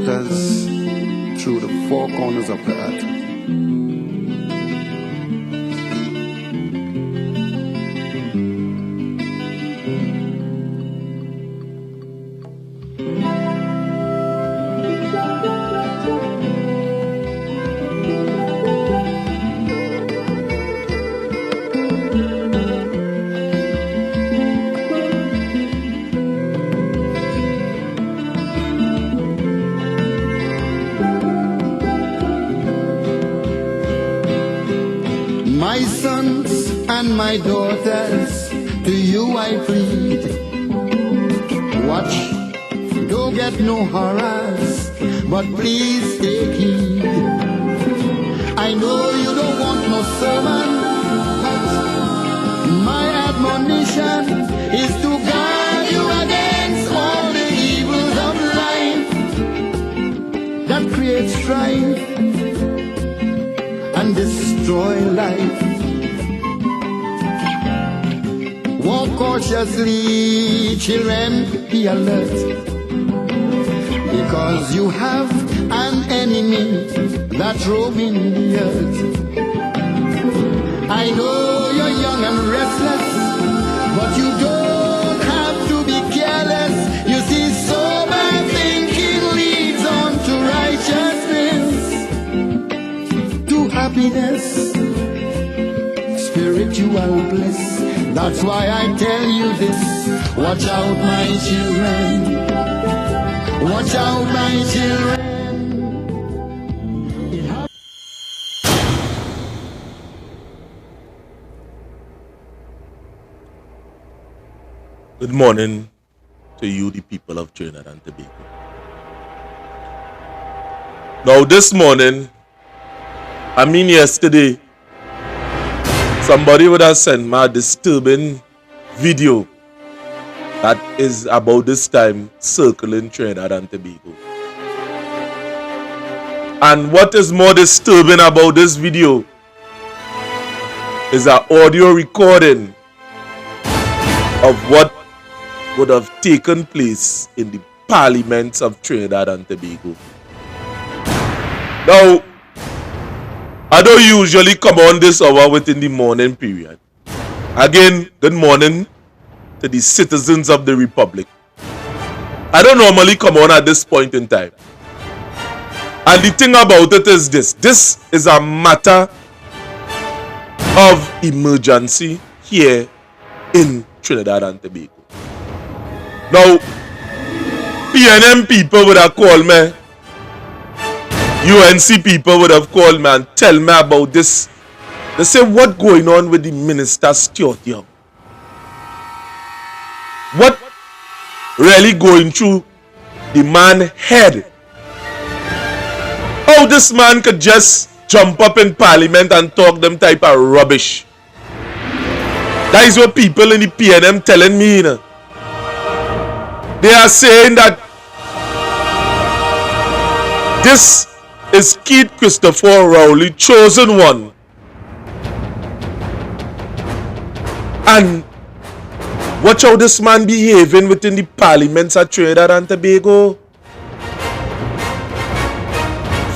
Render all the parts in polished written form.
daughters through the four corners of the earth. My sons and my daughters, to you I plead. Watch, don't get no horrors, but please take heed. I know you don't want no sermon, but my admonition is to guard you against all the evils of life that create strife and destroy life. Walk cautiously, children, be alert, because you have an enemy that's roaming the earth. I know you're young and restless, but you don't have to be careless. You see, sober thinking leads on to righteousness, to happiness, spiritual bliss. That's why I tell you this. Watch out, my children. Watch out, my children. Good morning to you, the people of Trinidad and Tobago. Now this morning, yesterday, somebody would have sent me a disturbing video that is about this time circling Trinidad and Tobago. And what is more disturbing about this video is an audio recording of what would have taken place in the parliaments of Trinidad and Tobago. Now, I don't usually come on this hour within the morning period. Again, good morning to the citizens of the Republic. I don't normally come on at this point in time. And the thing about it is this. This is a matter of emergency here in Trinidad and Tobago. Now, PNM people would have called me, UNC people would have called me and tell me about this. They say, what going on with the Minister Stuart Young? What really going through the man's head? How this man could just jump up in Parliament and talk them type of rubbish? That is what people in the PNM telling me. You know. They are saying that this is Keith Christopher Rowley, chosen one. And watch how this man behaving within the parliaments of Trinidad and Tobago.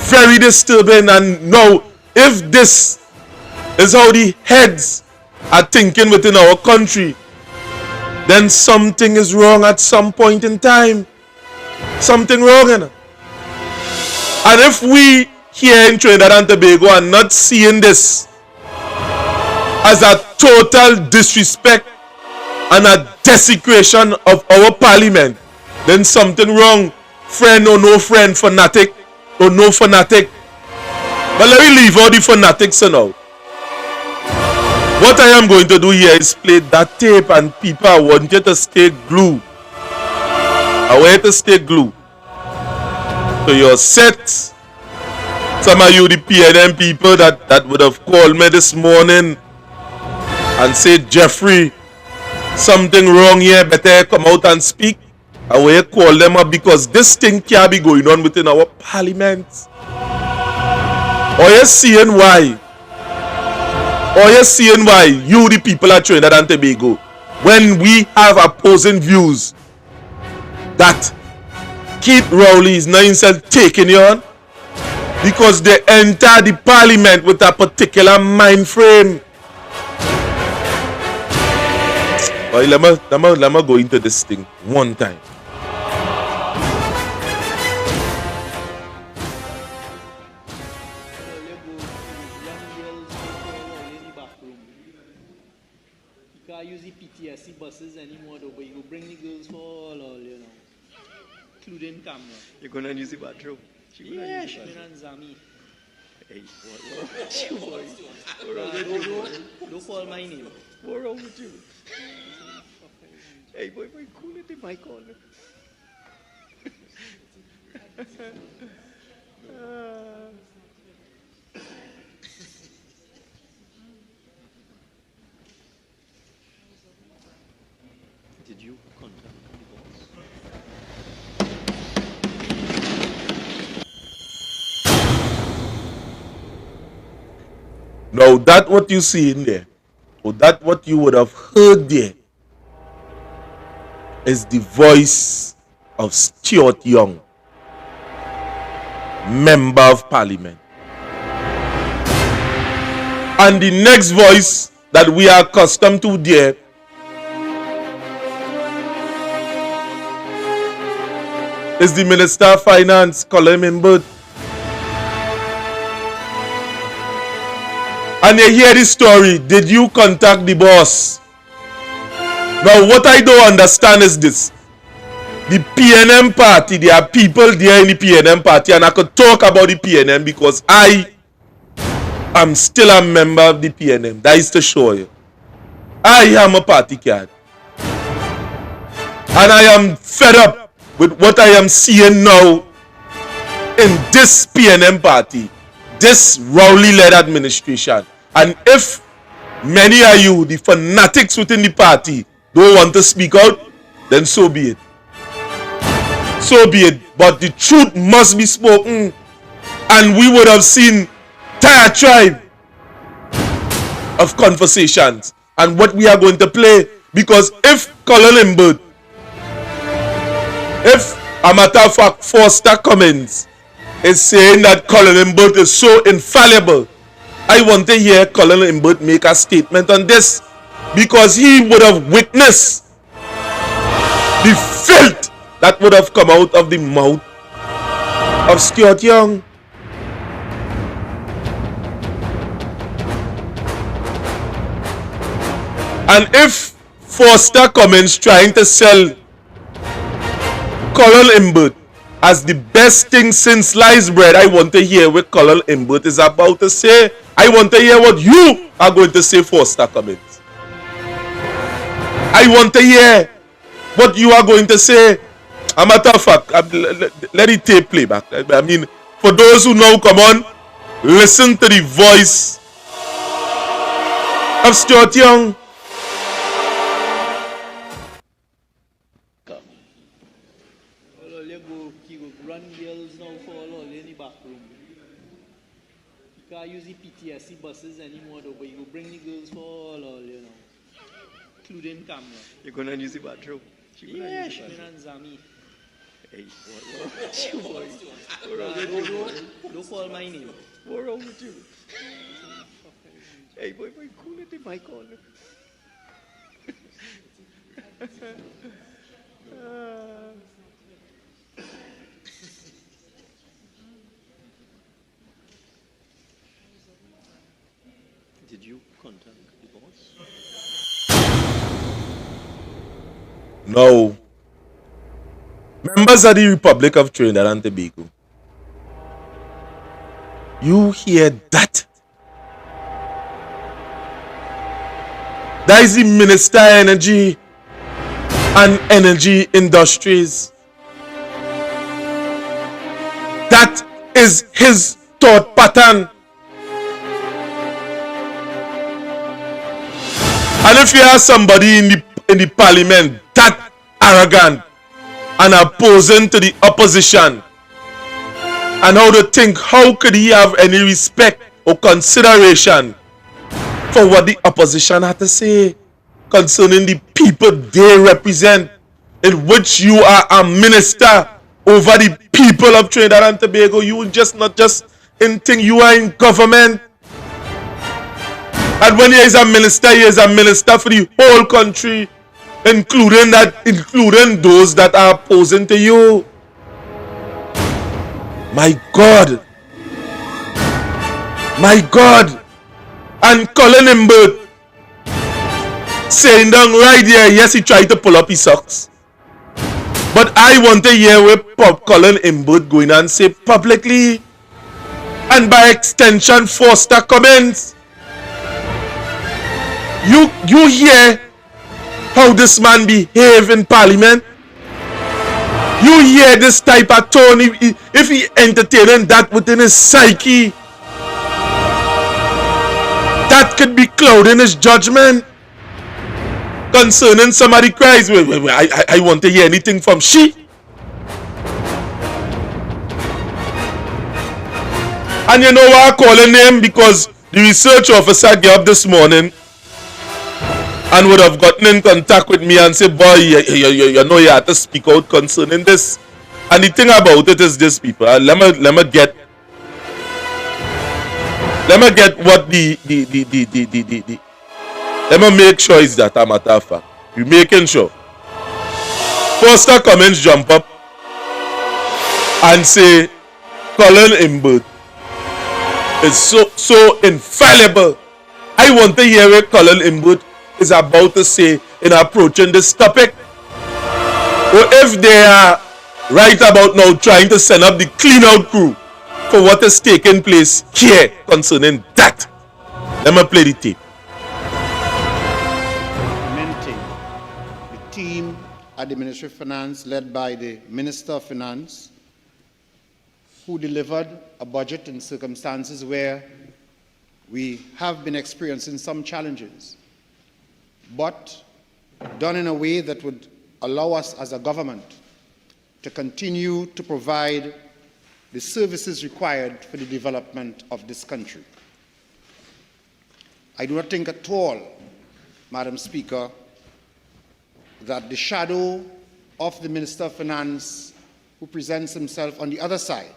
Very disturbing. And now, if this is how the heads are thinking within our country, then something is wrong at some point in time. Something wrong, you know? And if we here in Trinidad and Tobago are not seeing this as a total disrespect and a desecration of our parliament, then something wrong. Friend or no friend, fanatic or no fanatic. But let me leave all the fanatics now. What I am going to do here is play that tape, and people, I want you to stay glued. I want you to stay glued to your sets. Some of you, the PNM people that would have called me this morning and said, Jeffrey, something wrong here, better come out and speak. I want you to call them up, because this thing can't be going on within our parliament. Are you seeing why? Are you seeing why you, the people of Trinidad and Tobago, when we have opposing views, that Keith Rowley is now himself taking you on because they enter the parliament with a particular mind frame. But let me go into this thing one time. Use the PTSC buses anymore though, but you bring the girls for all, you know, including camera. You're gonna use the bathroom? Yeah, Shmin and Zami. Hey, what boy? What's wrong with you, boy? Don't call my name. What's wrong with you? Hey, boy, cool it, the mic on. Did you contact the boss? Now that what you see in there, or that what you would have heard there, is the voice of Stuart Young, Member of Parliament. And the next voice that we are accustomed to there is the Minister of Finance, Colin Imbert. And you hear the story, did you contact the boss? Now what I don't understand is this. The PNM party, there are people there in the PNM party, and I could talk about the PNM because I am still a member of the PNM. That is to show you. I am a party card. And I am fed up with what I am seeing now in this PNM party, this Rowley-led administration. And if many of you, the fanatics within the party, don't want to speak out, then so be it. So be it. But the truth must be spoken. And we would have seen entire tribe of conversations and what we are going to play. Because if Colin Imbert, if a matter of fact Foster Cummins is saying that Colin Imbert is so infallible, I want to hear Colin Imbert make a statement on this, because he would have witnessed the filth that would have come out of the mouth of Stuart Young. And if Foster Cummins trying to sell Colin Imbert as the best thing since sliced bread, I want to hear what Colin Imbert is about to say. I want to hear what you are going to say, Foster Cummins. I want to hear what you are going to say. A matter of fact, let it take playback. I mean, for those who now come on, listen to the voice of Stuart Young. Run girls now for all in the back room. You can't use the PTSC buses anymore though, but you bring the girls for all, you know, including camera. You're gonna use the bathroom? Yeah, Shmin and Zami. Hey, what you, boy? What's wrong with you, boy? Don't call my name. What's wrong with you? Hey, boy, cool it, the mic on. Did you contact the boss? No. Members of the Republic of Trinidad and Tobago, you hear that? That is the Minister of Energy and Energy Industries. That is his thought pattern. And if you have somebody in the parliament that arrogant and opposing to the opposition, and how to think, how could he have any respect or consideration for what the opposition had to say concerning the people they represent, in which you are a minister over the people of Trinidad and Tobago. You just not just in thing, you are in government. And when he is a minister for the whole country, including those that are opposing to you. My God. My God. And Colin Imbert saying down right here, yes, he tried to pull up his socks. But I want to hear where Colin Imbert going and say publicly, and by extension, Foster Cummins. You hear how this man behave in Parliament? You hear this type of tone, if he entertaining that within his psyche, that could be clouding his judgment concerning somebody cries. Wait, I want to hear anything from she. And you know why I call her name? Because the research officer got up this morning and would have gotten in contact with me and said, boy, you know you have to speak out concerning this. And the thing about it is this, people. Let me get what let me make sure it's that a matter of fact. You making sure. Foster Cummins jump up and say Colin Imbert is so infallible. I want to hear what Colin Imbert is about to say in approaching this topic. Or if they are right about now trying to send up the clean out crew for what is taking place here concerning that. Let me play the tape. The team at the Ministry of Finance, led by the Minister of Finance, who delivered a budget in circumstances where we have been experiencing some challenges, but done in a way that would allow us as a government to continue to provide the services required for the development of this country. I do not think at all, Madam Speaker, that the shadow of the Minister of Finance, who presents himself on the other side,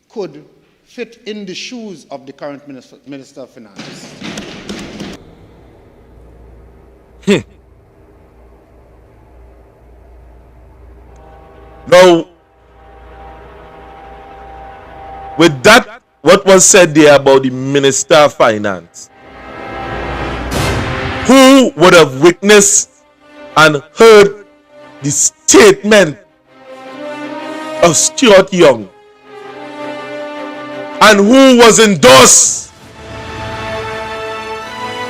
could fit in the shoes of the current Minister of Finance. Now, with that, what was said there about the Minister of Finance, who would have witnessed and heard the statement of Stuart Young, and who was endorsed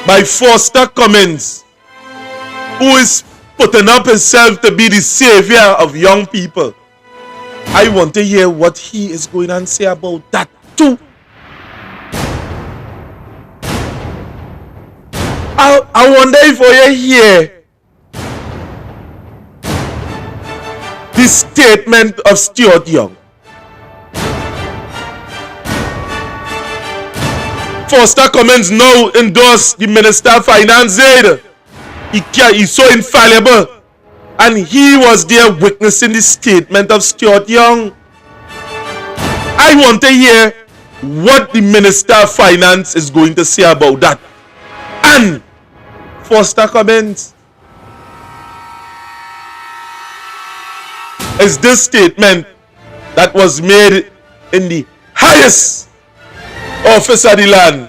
by Foster Cummins, who is putting up himself to be the savior of young people. I want to hear what he is going to say about that too. I wonder if you hear the statement of Stuart Young. Foster Cummins now endorsed the Minister of Finance. He's so infallible. And he was there witnessing the statement of Stuart Young. I want to hear what the Minister of Finance is going to say about that. And Foster Cummins, is this statement that was made in the highest office of the land,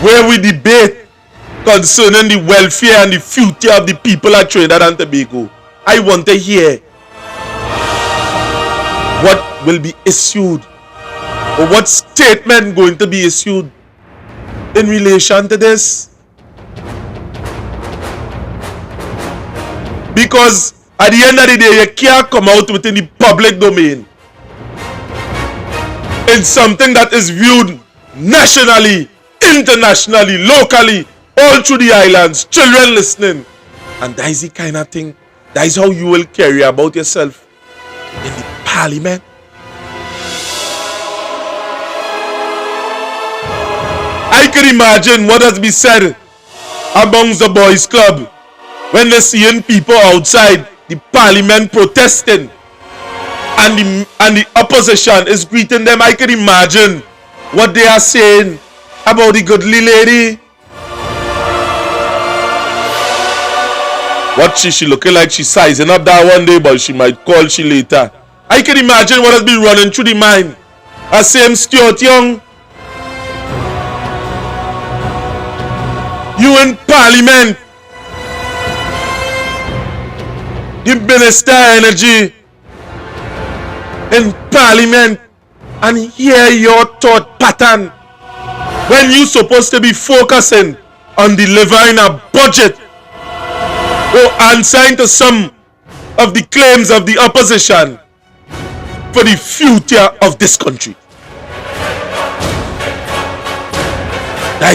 where we debate concerning the welfare and the future of the people of Trinidad and Tobago. I want to hear what will be issued, or what statement going to be issued in relation to this. Because at the end of the day, you can't come out within the public domain in something that is viewed nationally, internationally, locally, all through the islands, children listening. And that is the kind of thing, that is how you will carry about yourself in the Parliament. I can imagine what has been said amongst the boys club when they're seeing people outside the parliament protesting, and the opposition is greeting them. I can imagine what they are saying about the goodly lady. What she looking like she's sizing up that one day, but she might call she later. I can imagine what has been running through the mind. A same Stuart Young. You in Parliament. The Minister of Energy in Parliament, and hear your thought pattern when you supposed to be focusing on delivering a budget or answering to some of the claims of the opposition for the future of this country. That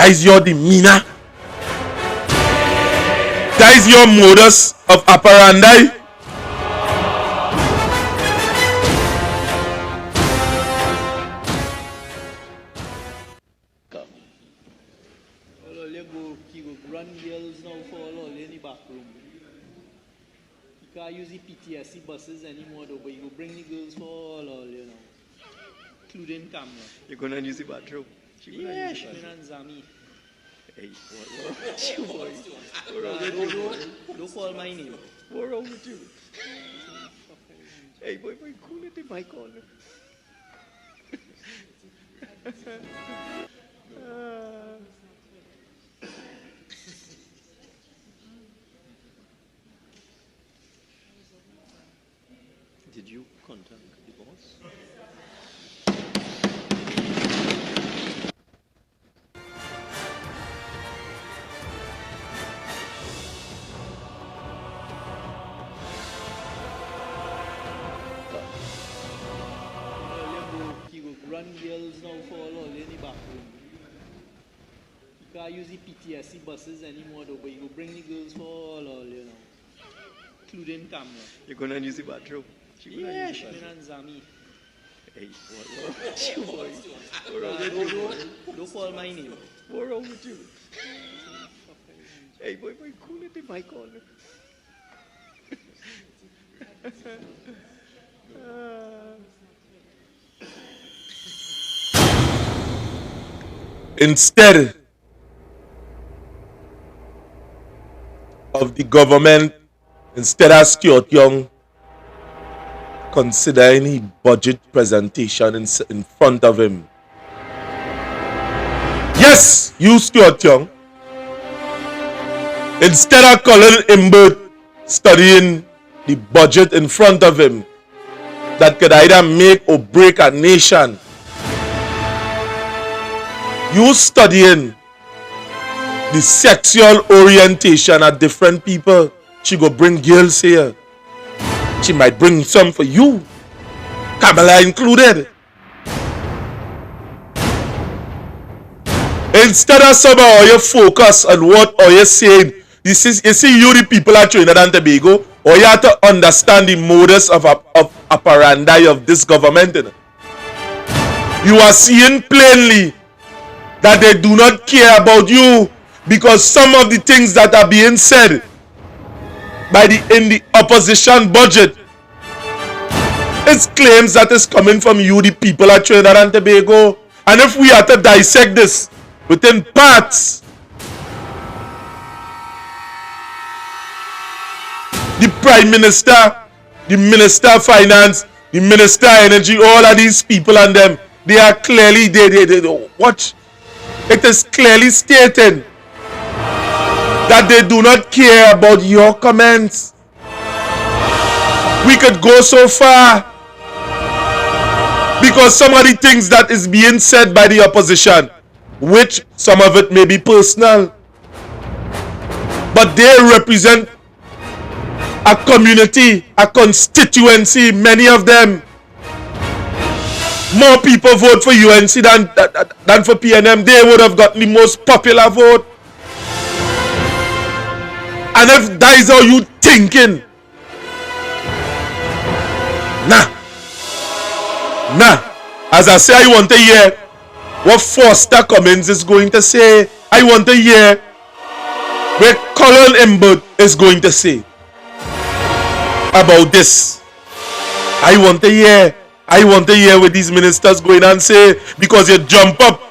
is your demeanor. That is your modus of operandi. You go run girls now for all in the back room. You can't use the PTSD buses anymore though, but you go bring the girls for all, you know. Including camera. You're gonna use the bathroom? Yeah, Shmin and Zami. Hey, what you boy? Don't call my name. What wrong with you? Hey, boy, cool it in my corner. Did you contact the boss? You go run girls now for all in the back room. You can't use the PTSD buses anymore though, but you go bring the girls for all, you know. Including camera. You're gonna use the bathroom? Yeah, Shmin and Zami. Hey, what you boy? What wrong with you? Don't call my name. What wrong with you? Hey, boy, cool it in my corner. Instead of the government, instead of Stuart Young considering his budget presentation in front of him. Yes, you Stuart Young. Instead of Colin Imbert studying the budget in front of him that could either make or break a nation, you studying the sexual orientation of different people. She go bring girls here. She might bring some for you, Kamala included. Instead of somehow you focus on what are you saying, you see you the people at Trinidad and Tobago, or you have to understand the modus of operandi of this government. You are seeing plainly that they do not care about you, because some of the things that are being said in the opposition budget is claims that is coming from you, the people at Trinidad and Tobago. And if we have to dissect this within parts, the Prime Minister, the Minister of Finance, the Minister of Energy, all of these people and them, they are clearly, they watch. It is clearly stated that they do not care about your comments. We could go so far because some of the things that is being said by the opposition, which some of it may be personal, but they represent a community, a constituency, many of them. More people vote for UNC than for PNM. They would have gotten the most popular vote. And if that is how you thinking, nah. As I say, I want to hear what Foster Cummins is going to say. I want to hear what Colin Imbert is going to say. about this. I want to hear what these ministers going and say, because you jump up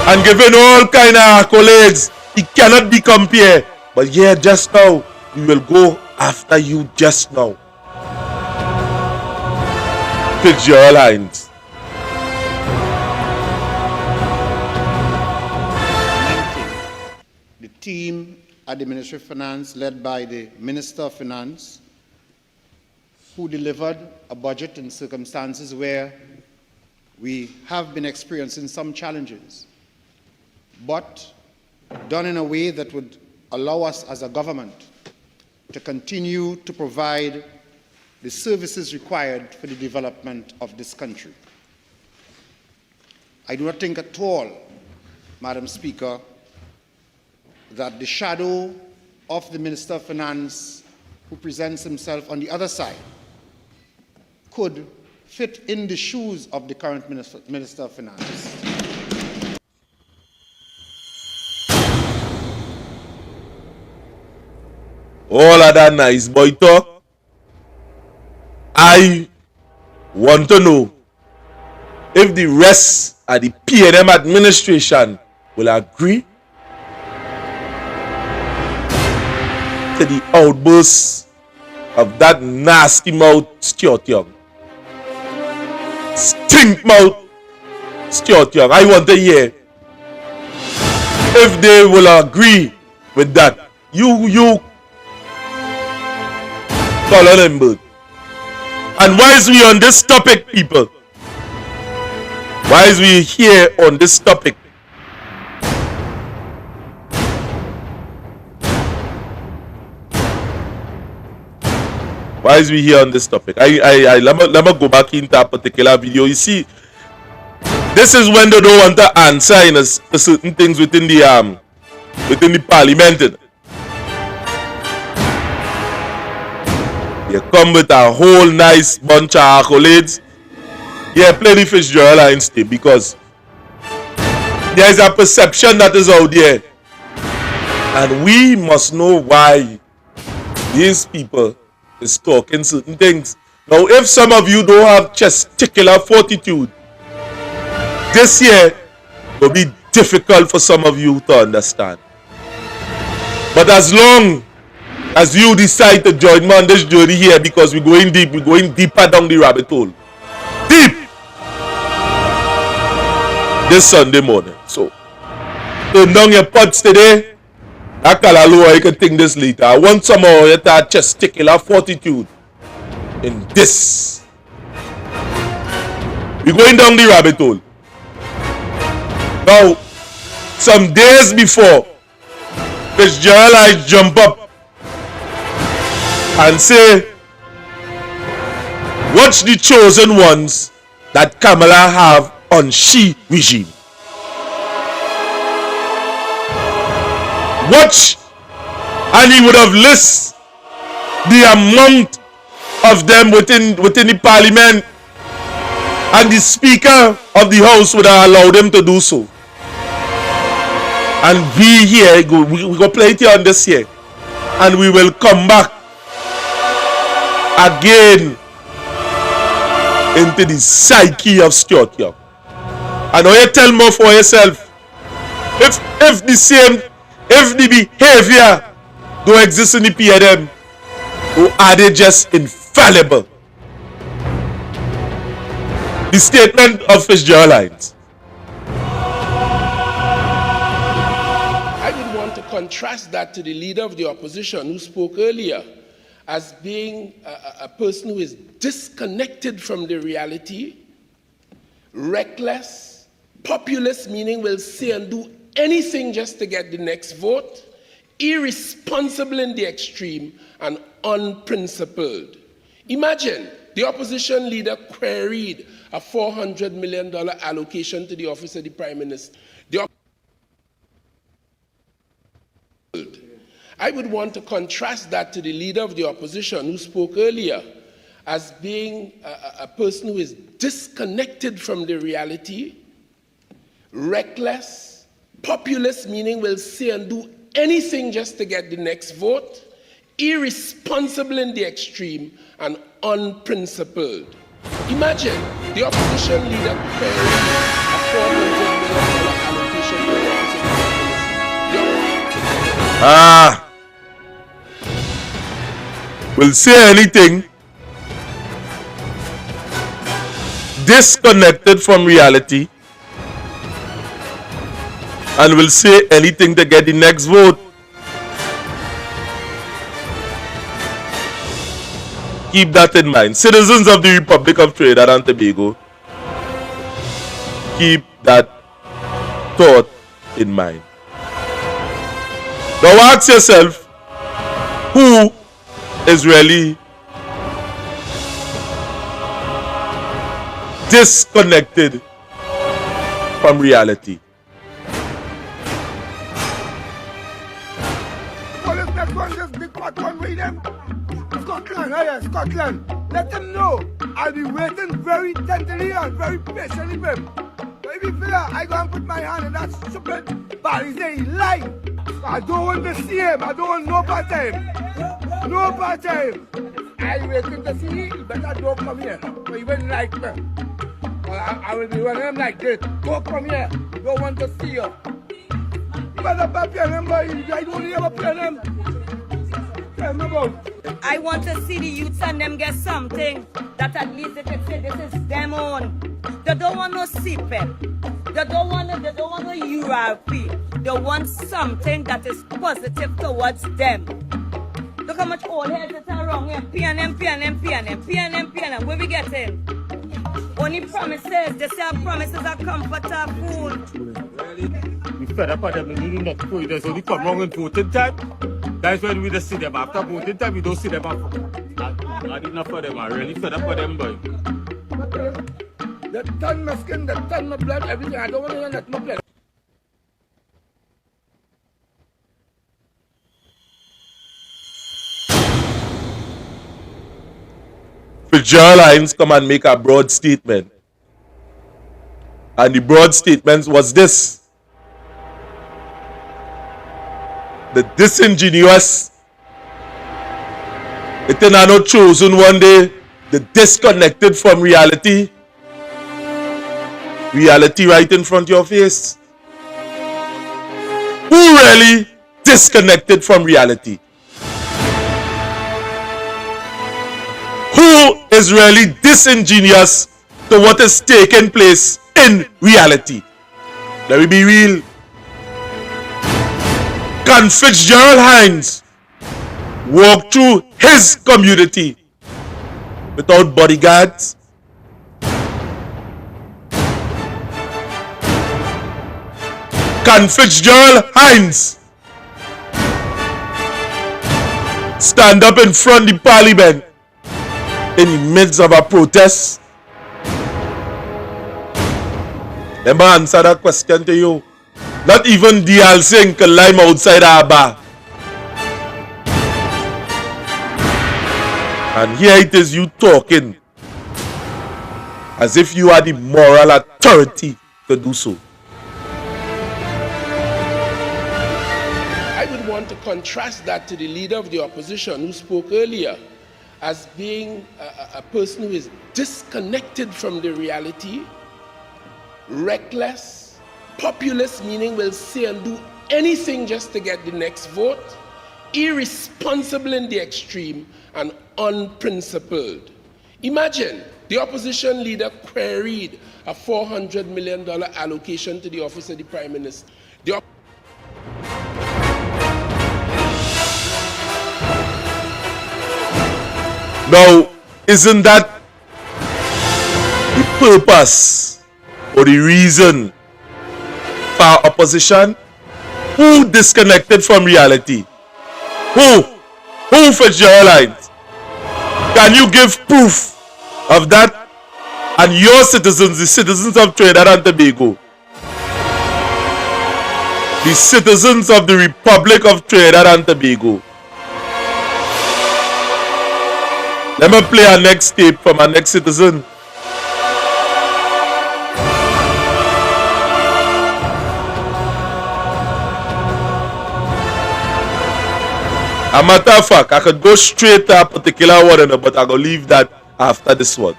and giving all kind of accolades. It cannot be compared. But yeah, just now, we will go after you just now. Fix your lines. The team at the Ministry of Finance, led by the Minister of Finance, who delivered a budget in circumstances where we have been experiencing some challenges, but done in a way that would allow us as a government to continue to provide the services required for the development of this country. I do not think at all, Madam Speaker, that the shadow of the Minister of Finance, who presents himself on the other side, could fit in the shoes of the current Minister of Finance. All of that nice boy talk. I want to know if the rest of the PNM administration will agree to the outbursts of that nasty mouth Stuart Young. Stink mouth Stuart Young. I want to hear if they will agree with that. You Colin Embird. And why is we on this topic, people? Why is we here on this topic? Why is we here on this topic? Let me go back into a particular video. You see, this is when they don't want to answer in certain things within the Parliamentary. You come with a whole nice bunch of accolades. Yeah, play the Fitzgerald Lines tape, because there is a perception that is out there, and we must know why these people is talking certain things. Now, if some of you don't have testicular fortitude, this year will be difficult for some of you to understand. But as long as you decide to join me on this journey here, because we're going deep, we're going deeper down the rabbit hole. Deep! This Sunday morning. So, turn down your pots today. I call a lower, you can think this later. I want some more of that testicular fortitude in this. We're going down the rabbit hole. Now, some days before, Fitzgerald I jump up and say, watch the chosen ones that Kamala have on she regime. Watch, and he would have listed the amount of them within the Parliament, and the Speaker of the House would have allowed them to do so. And we here, we go play it here on this here, and we will come back again into the psyche of Stuart Young. And now you tell more for yourself. If the behavior don't exist in the PNM, or are they just infallible? The statement of Fitzgerald Lines. I would want to contrast that to the leader of the opposition who spoke earlier as being a person who is disconnected from the reality, reckless, populist, meaning will say and do anything just to get the next vote, irresponsible in the extreme, and unprincipled. Imagine the opposition leader queried a $400 million allocation to the office of the Prime Minister. I would want to contrast that to the leader of the opposition who spoke earlier as being a person who is disconnected from the reality, reckless, populist, meaning will say and do anything just to get the next vote, irresponsible in the extreme, and unprincipled. Imagine the opposition leader querying a $400 million allocation for the office of the Prime Minister. Will say anything disconnected from reality and will say anything to get the next vote. Keep that in mind. Citizens of the Republic of Trinidad and Tobago, keep that thought in mind. Now ask yourself, who is really disconnected from reality? Well, if that one, this big fat one with them, Scotland, oh yeah, Scotland. Let them know I'll be waiting very tenderly and very patiently for him. So if he feel like I go and put my hand in that stupid body, say he lied. I don't want to see him. I don't want no part of him. No part of him. I waiting to see him. He better don't come here. So he wouldn't like me. I will be one of them like this. Don't come here. Don't want to see you. You better pay him, boy. I don't ever pay him. I want to see the youths and them get something that at least they can say this is them own. They don't want no CPEP. They don't want no URP. They want something that is positive towards them. Look how much old heads that are wrong here. PNM. Where we getting? Only promises. They say our promises are comfort, our food. We fed up on them. We do not for it. There's only come wrong in voting time. That's when we just see them after voting time. We don't see them after. Not enough for them. I really fed up on them, boy. They turn my skin, they turn my blood, everything. I don't want to learn that my blood. Fitzgerald Hines come and make a broad statement. And the broad statement was this: the disingenuous, it is not chosen one day, the disconnected from reality. Reality right in front of your face. Who really disconnected from reality? Who is really disingenuous to what is taking place in reality? Let me be real. Can Fitzgerald Hines walk through his community without bodyguards? Can Fitzgerald Hines stand up in front of the Parliament in the midst of a protest? Let me answer that question to you. Not even DLC can climb outside our bar. And here it is you talking as if you are the moral authority to do so. I would want to contrast that to the leader of the opposition who spoke earlier as being a person who is disconnected from the reality, reckless, populist, meaning will say and do anything just to get the next vote, irresponsible in the extreme, and unprincipled. Imagine the opposition leader queried a $400 million allocation to the office of the Prime Minister. Now, isn't that the purpose or the reason for opposition? Who disconnected from reality? Who Fitzgerald Hines? Can you give proof of that? And your citizens, the citizens of Trinidad and Tobago, the citizens of the Republic of Trinidad and Tobago. Let me play our next tape from our next citizen. A matter of fact, I could go straight to a particular one, but I'm going to leave that after this one.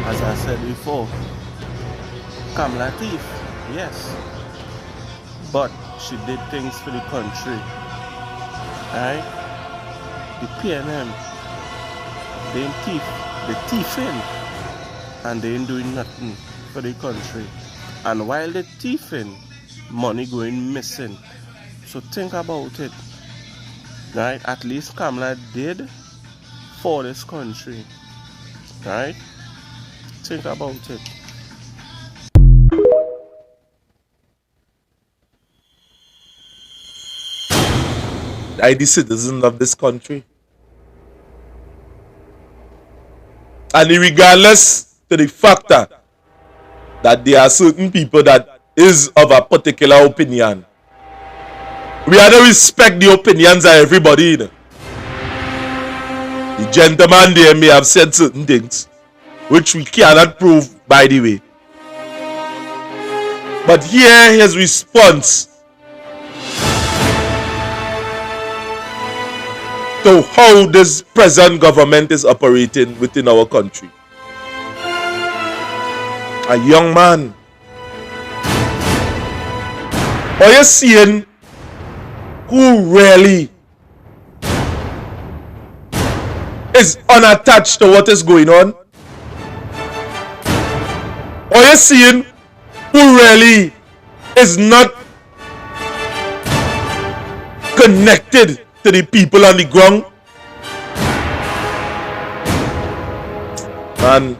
As I said before, Kamala thief, yes. But she did things for the country. Alright? The PNM, they ain't thief. They thiefing. And they ain't doing nothing for the country. And while they thiefing, money going missing. So think about it. Right? At least Kamala did for this country. Right? Think about it. I the citizen of this country. And regardless to the factor that there are certain people that is of a particular opinion, we have to respect the opinions of everybody. You know? The gentleman there may have said certain things which we cannot prove, by the way. But here his response to how this present government is operating within our country. A young man. Are you seeing who really is unattached to what is going on? Are you seeing who really is not connected to the people on the ground? Man,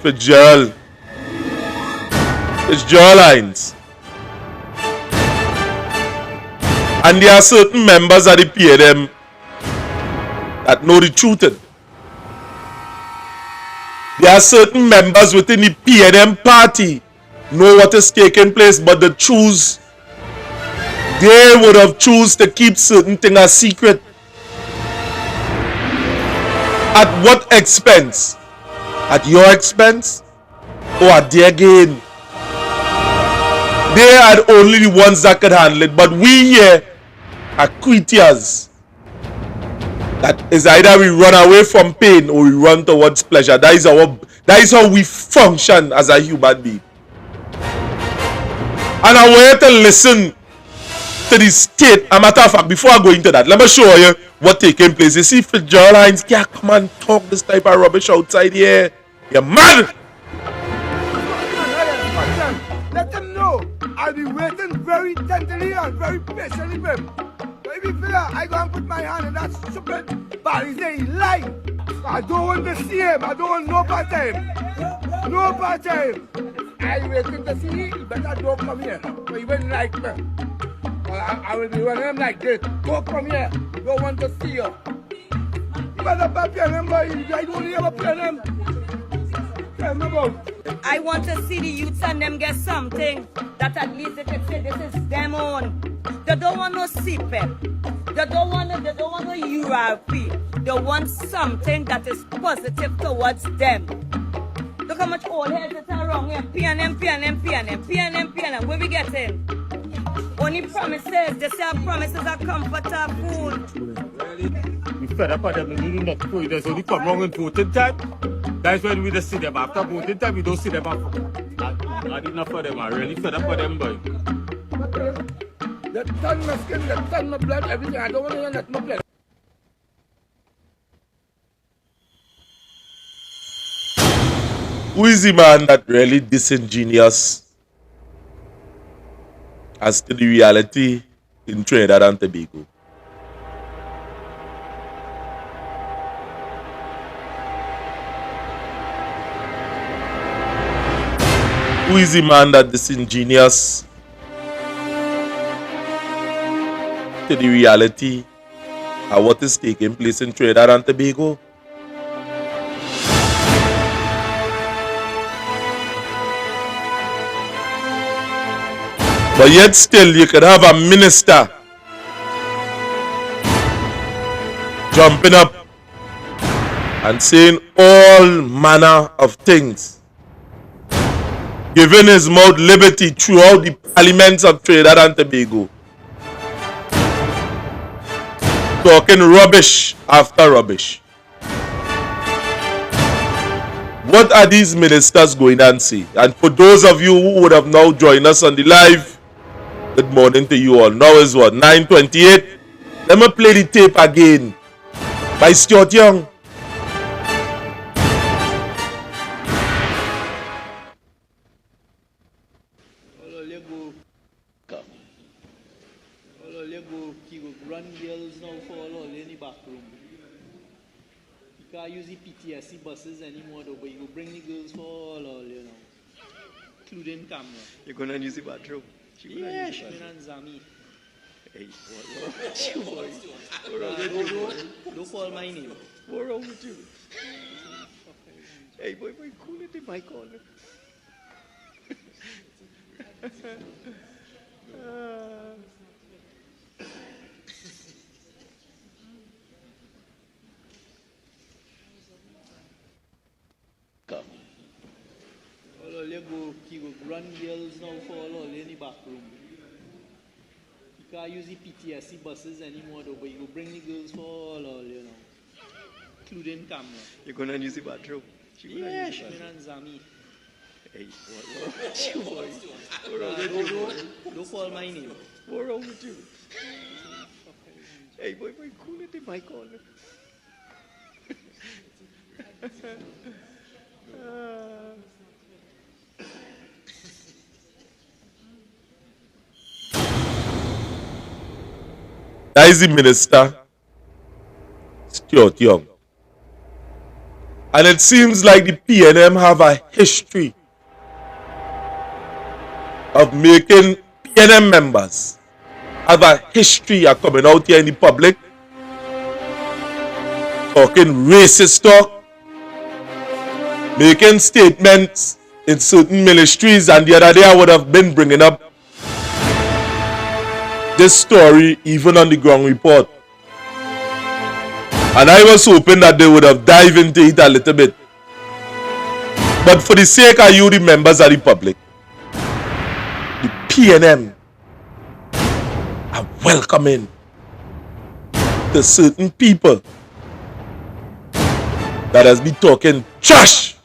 for jail, it's jawlines. And there are certain members of the PNM that know the truth. There are certain members within the PNM party know what is taking place, but they would have chosen to keep certain things a secret. At what expense? At your expense or at their gain? They are only the ones that could handle it, but we here are creatures that is either we run away from pain or we run towards pleasure. That is how we function as a human being. And I want you to listen to the state. A matter of fact, before I go into that, let me show you what taking place. You see, Fitzgerald Hines can't come and talk this type of rubbish outside here. You're mad! Let them know I'll be waiting very tenderly and very patiently for him. But if he feel I go and put my hand in that stupid body, say he lied. I don't want to see him. I don't want no part of him. No part of him. I waiting to see him. He better don't come here. But he wouldn't like me. I will be running him like this. Don't come here. Don't want to see you. You better pay him, boy. I don't ever pay him. I want to see the youths and them get something that at least they can say this is them own. They don't want no CPEP. They don't want no URP. They want something that is positive towards them. Look how much old heads that are wrong here. PNM. Where we getting? Only promises. They say promises are comfort or food. We fed up on them and we do not for it. There's only come wrong in voting time. That's when we just see them after voting time. We don't see them after. I did not for them. I really fed up on them, boy. The ton my skin, the ton my blood, everything. I don't want to hear that my blood. Who is the man that really disingenuous as to the reality in Trinidad and Tobago? Who is the man that disingenuous to the reality of what is taking place in Trinidad and Tobago? But yet still you could have a minister jumping up and saying all manner of things, giving his mouth liberty throughout the parliaments of Trinidad and Tobago. talking rubbish after rubbish. What are these ministers going and say? And for those of you who would have now joined us on the live, good morning to you all. Now is what, 9:28? Let me play the tape again by Stuart Young. Run girls now for all in the back room. You can't use the PTSD buses anymore though, but you go bring the girls for all, you know. Including camera. You're gonna use the bathroom? Yeah, Shmin and Zami. Hey, what you boy? Don't call my name. What wrong with you? Hey, boy, cool it in my corner. You go run girls now for all in the back room. You can't use the PTSD buses anymore though, but you go bring the girls for all, you know. Including camera. You're gonna use the bathroom? Yeah, Shmin and Zami. Hey, what you boy? What wrong with you? Don't call my name. What wrong with you? Hey, boy, cool it in my corner. That is the minister, Stuart Young. And it seems like the PNM have a history of making PNM members have a history of coming out here in the public, talking racist talk, making statements in certain ministries, and the other day I would have been bringing up this story even on the ground report. And I was hoping that they would have dived into it a little bit. But for the sake of you, the members of the public, the PNM are welcoming to certain people that has been talking trash.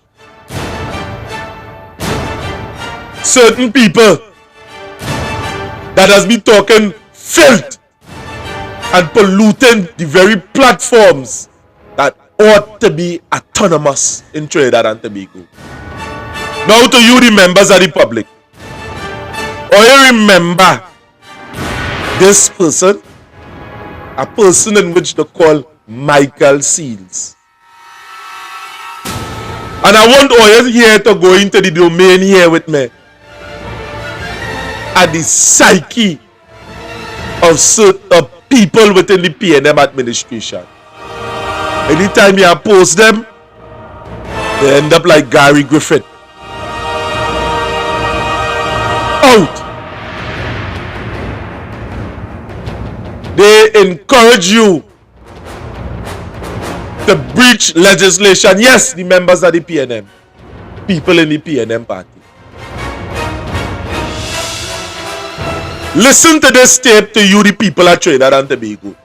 Certain people that has been talking filth and polluting the very platforms that ought to be autonomous in Trinidad and Tobago. Now to you, the members of the public, or you remember this person, a person in which they call Michael Seals. And I want all you here to go into the domain here with me at the psyche of certain people within the PNM administration. Anytime you oppose them, they end up like Gary Griffith. Out. They encourage you to breach legislation. Yes, the members of the PNM, people in the PNM party. Listen to this tape to you, the people of Trinidad and Tobago.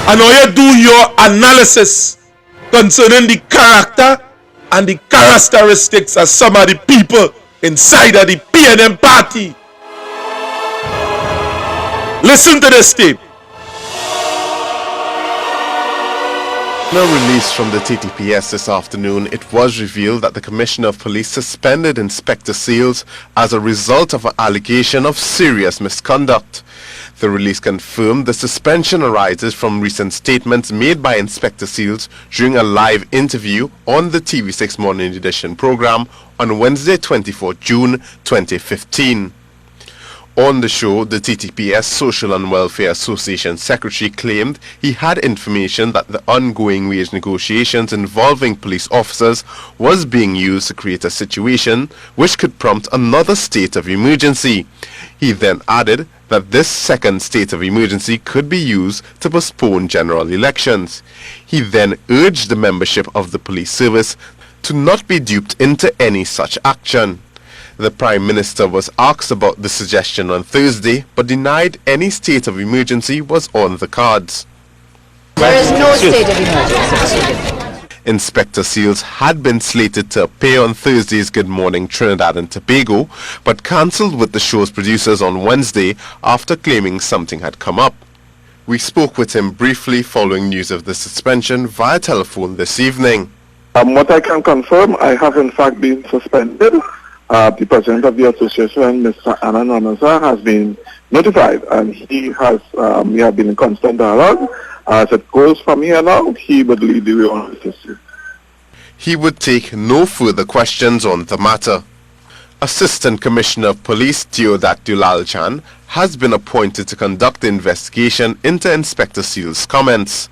And how you do your analysis concerning the character and the characteristics of some of the people inside of the PNM party. Listen to this tape. In a release from the TTPS this afternoon, it was revealed that the Commissioner of Police suspended Inspector Seals as a result of an allegation of serious misconduct. The release confirmed the suspension arises from recent statements made by Inspector Seals during a live interview on the TV6 Morning Edition program on Wednesday, 24 June 2015. On the show, the TTPS Social and Welfare Association Secretary claimed he had information that the ongoing wage negotiations involving police officers was being used to create a situation which could prompt another state of emergency. He then added that this second state of emergency could be used to postpone general elections. He then urged the membership of the police service to not be duped into any such action. The Prime Minister was asked about the suggestion on Thursday, but denied any state of emergency was on the cards. There is no state of emergency. Inspector Seals had been slated to appear on Thursday's Good Morning Trinidad and Tobago, but cancelled with the show's producers on Wednesday after claiming something had come up. We spoke with him briefly following news of the suspension via telephone this evening. What I can confirm, I have in fact been suspended. The president of the association, Mr. Anna Nanaza, has been notified, and we have been in constant dialogue. As it goes from here now, he would lead the way on this issue. He would take no further questions on the matter. Assistant Commissioner of Police Theodat Dulalchan has been appointed to conduct the investigation into Inspector Seals' comments.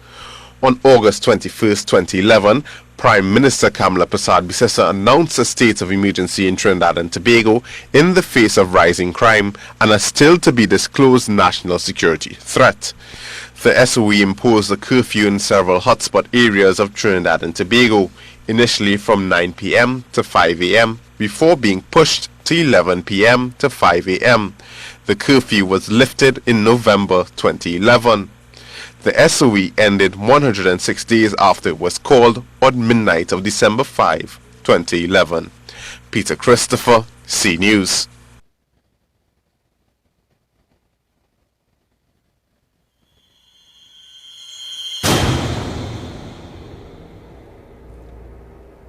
On August 21, 2011, Prime Minister Kamala Persad-Bissessar announced a state of emergency in Trinidad and Tobago in the face of rising crime and a still to be disclosed national security threat. The SOE imposed a curfew in several hotspot areas of Trinidad and Tobago, initially from 9 p.m. to 5 a.m., before being pushed to 11 p.m. to 5 a.m. The curfew was lifted in November 2011. The SOE ended 106 days after it was called on midnight of December 5, 2011. Peter Christopher, C News.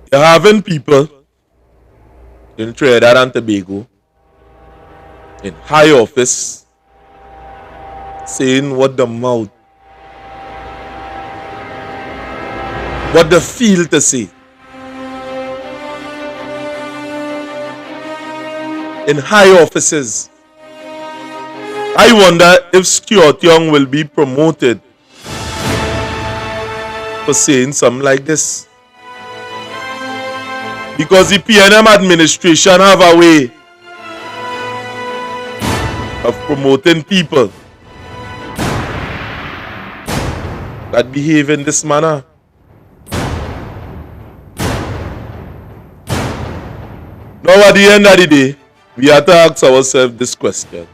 You're having people in Trinidad and Tobago in high office saying what the mouth, what they feel to say. In high offices. I wonder if Stuart Young will be promoted for saying something like this. Because the PNM administration have a way of promoting people that behave in this manner. Now at the end of the day, we have to ask ourselves this question.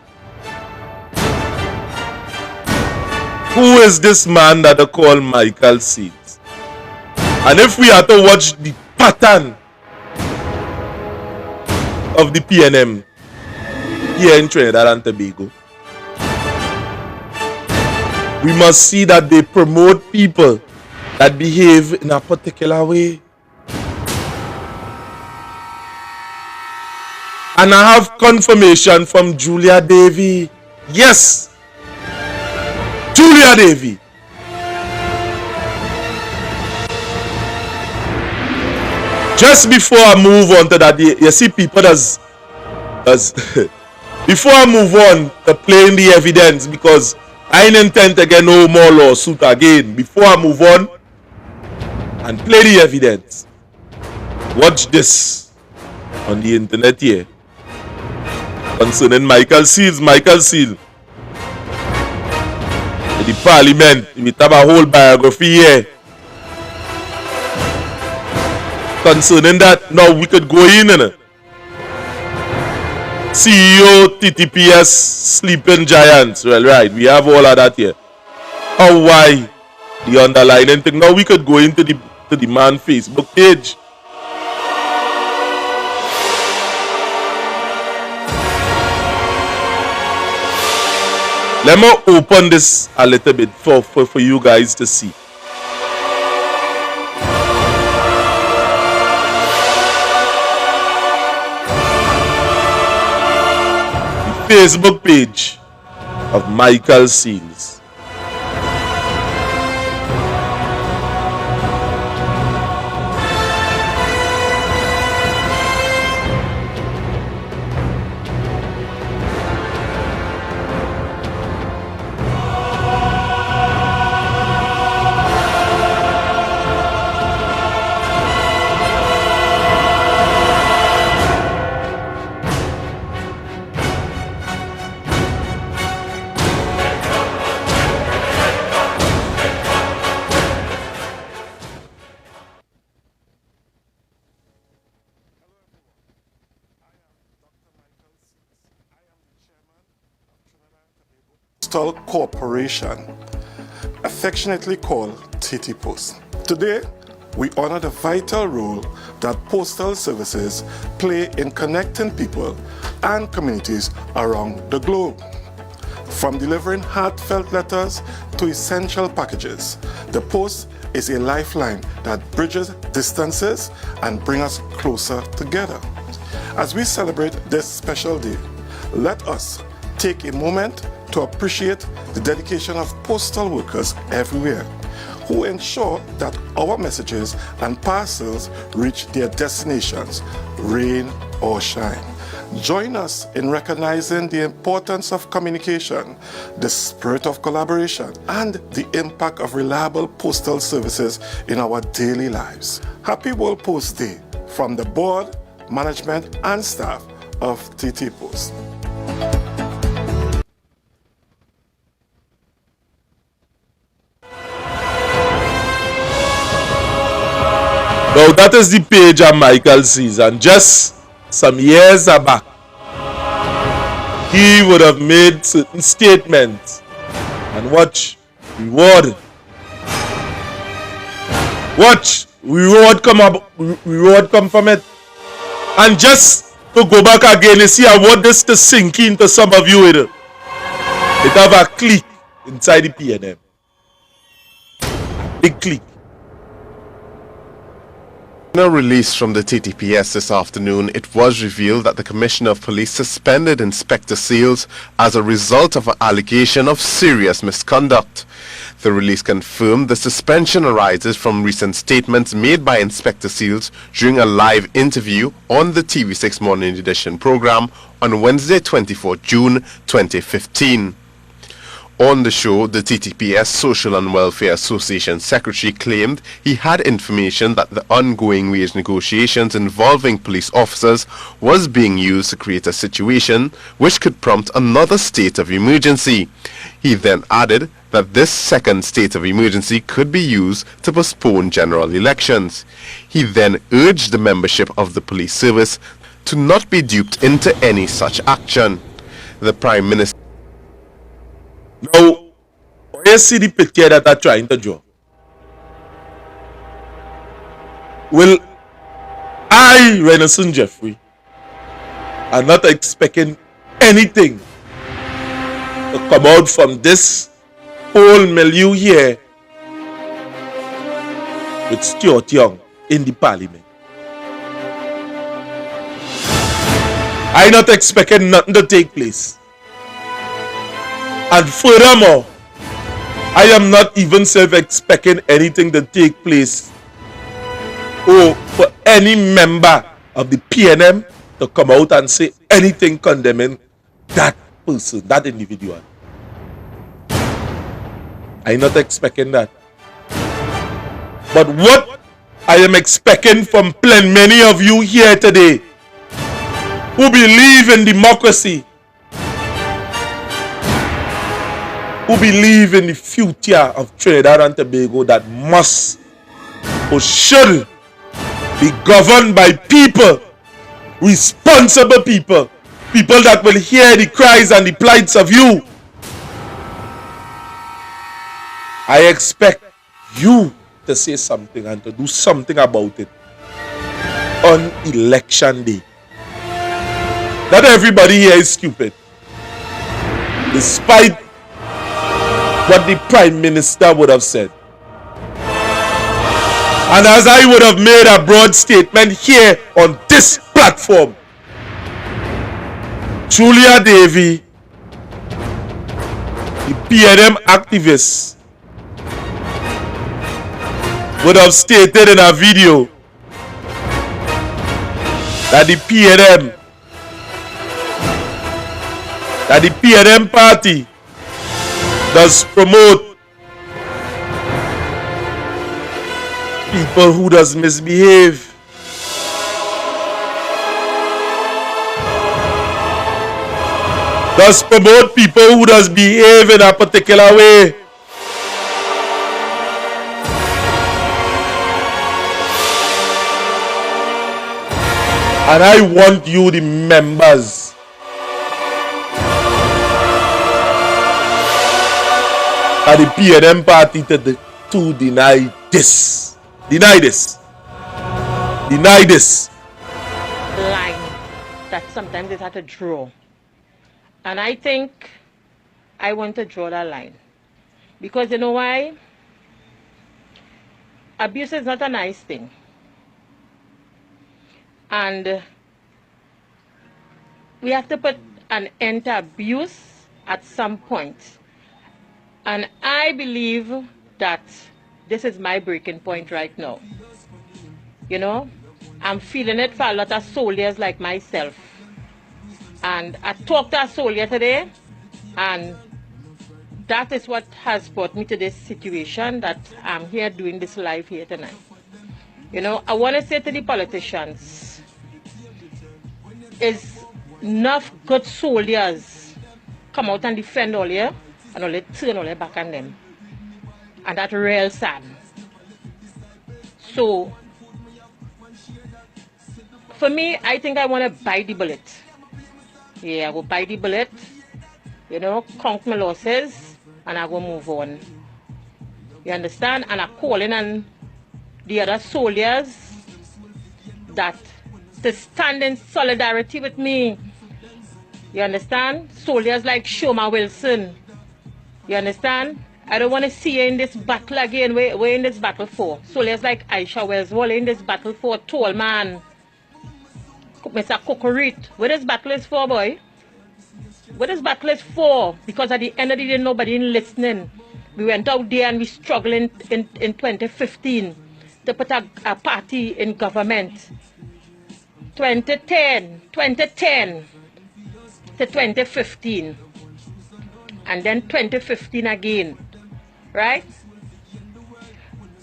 Who is this man that they call Michael Seals? And if we have to watch the pattern of the PNM here in Trinidad and Tobago, we must see that they promote people that behave in a particular way. And I have confirmation from Julia Davy. Yes, Julia Davy. Just before I move on to that, you see people does before I move on to playing the evidence, because I ain't intend to get no more lawsuit again. Before I move on and play the evidence, watch this on the internet here concerning Michael Seals. Michael Seals in the Parliament, we have a whole biography here concerning that. Now we could go in and CEO TTPS Sleeping Giants. Well, right, we have all of that here. How, why, the underlying thing. Now we could go into the man Facebook page. Let me open this a little bit for you guys to see. Facebook page of Michael Seals. Corporation, a affectionately call TT Post. Today, we honor the vital role that postal services play in connecting people and communities around the globe. From delivering heartfelt letters to essential packages, the post is a lifeline that bridges distances and brings us closer together. As we celebrate this special day, let us take a moment to appreciate the dedication of postal workers everywhere who ensure that our messages and parcels reach their destinations, rain or shine. Join us in recognizing the importance of communication, the spirit of collaboration, and the impact of reliable postal services in our daily lives. Happy World Post Day from the board, management, and staff of TT Post. Now that is the page of Michael sees, and just some years back, he would have made certain statements, and watch reward come from it. And just to go back again, you see, I want this to sink into some of you. It have a clique inside the PNM, big clique. In a release from the TTPS this afternoon, it was revealed that the Commissioner of Police suspended Inspector Seals as a result of an allegation of serious misconduct. The release confirmed the suspension arises from recent statements made by Inspector Seals during a live interview on the TV6 Morning Edition program on Wednesday, 24 June 2015. On the show, the TTPS Social and Welfare Association Secretary claimed he had information that the ongoing wage negotiations involving police officers was being used to create a situation which could prompt another state of emergency. He then added that this second state of emergency could be used to postpone general elections. He then urged the membership of the police service to not be duped into any such action. The Prime Minister. Now, you see the picture that I'm trying to draw. Well, I, Renaissance Jeffrey, am not expecting anything to come out from this whole milieu here with Stuart Young in the Parliament. I'm not expecting nothing to take place. And furthermore, I am not even expecting anything to take place or for any member of the PNM to come out and say anything condemning that person, that individual. I'm not expecting that. But what I am expecting from many of you here today who believe in democracy, who believe in the future of Trinidad and Tobago that must or should be governed by people, responsible people, people that will hear the cries and the plights of you. I expect you to say something and to do something about it on election day. Not everybody here is stupid. Despite what the Prime Minister would have said. And as I would have made a broad statement here on this platform, Julia Davy, the PNM activist, would have stated in a video that the PNM party does promote people who does misbehave. Does promote people who does behave in a particular way. And I want you, the members, at the PNM party to deny this. Deny this. Deny this. Line that sometimes they have to draw. And I think I want to draw that line. Because you know why? Abuse is not a nice thing. And we have to put an end to abuse at some point. And I believe that this is my breaking point right now. You know, I'm feeling it for a lot of soldiers like myself. And I talked to a soldier today, and that is what has brought me to this situation that I'm here doing this live here tonight. You know, I want to say to the politicians, is enough good soldiers come out and defend all here, and all they turn all their back on them. And that's real sad. So, for me, I think I want to bite the bullet. Yeah, I will bite the bullet, you know, count my losses, and I will move on. You understand? And I'm calling on the other soldiers that to stand in solidarity with me. You understand? Soldiers like Shoma Wilson. You understand? I don't want to see you in this battle again. We're in this battle for. Soldiers like Aisha Wells, we're in this battle for Tall Man. Mr. Kokorit. What this battle is for, boy? What this battle is for? Because at the end of the day, nobody listening. We went out there and we struggled in 2015 to put a party in government. 2010 to 2015. And then 2015 again. Right?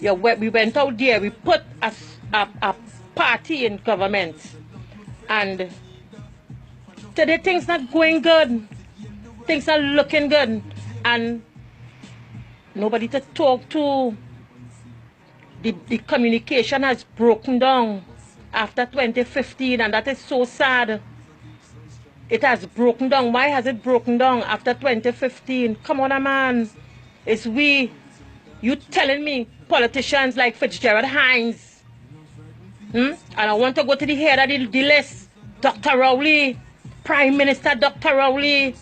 Yeah, we went out there, we put a party in government. And today things not going good. Things are looking good. And nobody to talk to. The communication has broken down after 2015, and that is so sad. It has broken down. Why has it broken down after 2015? Come on, man. It's we. You telling me politicians like Fitzgerald Hines. And I want to go to the head of the list. Dr. Rowley. Prime Minister Dr. Rowley.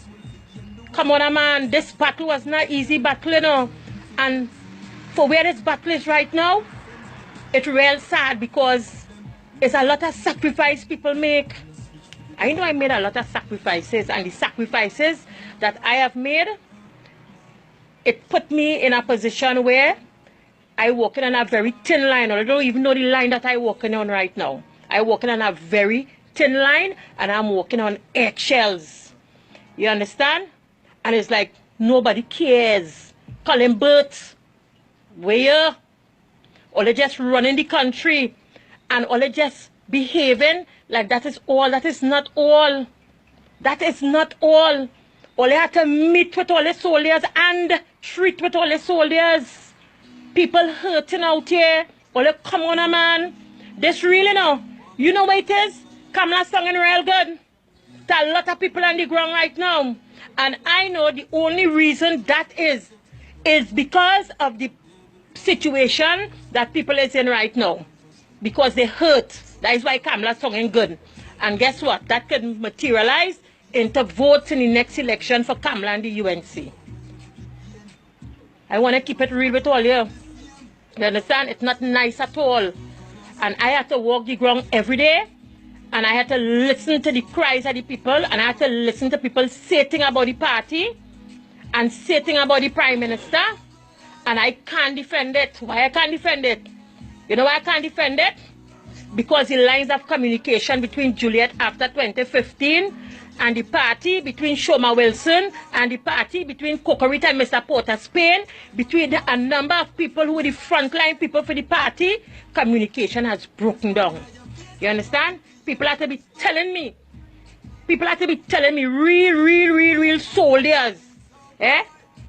Come on, man. This battle was not easy battle, you know. And for where this battle is right now, it's real sad because it's a lot of sacrifice people make. I know I made a lot of sacrifices, and the sacrifices that I have made, it put me in a position where I walking on a very thin line. I don't even know the line that I'm walking on right now. I'm walking on a very thin line, and I'm walking on eggshells. You understand? And it's like nobody cares. Colin Burt, where? Or they just running the country, and all they just behaving like that is all. That is not all. That is not all. All they have to meet with all the soldiers and treat with all the soldiers. People hurting out here. All they come on, man. This really now. You know what it is? Kamala singing real good. There's a lot of people on the ground right now. And I know the only reason that is because of the situation that people is in right now. Because they hurt. That is why Kamala's singing good. And guess what? That could materialize into votes in the next election for Kamala and the UNC. I want to keep it real with all you. You understand? It's not nice at all. And I have to walk the ground every day. And I had to listen to the cries of the people. And I had to listen to people say things about the party. And say things about the Prime Minister. And I can't defend it. Why I can't defend it? You know why I can't defend it? Because the lines of communication between Juliet after 2015 and the party between Shoma Wilson and the party between Kokorit and Mr. Porter Spain, between a number of people who are the frontline people for the party, communication has broken down. You understand? People have to be telling me. People have to be telling me real soldiers. Eh?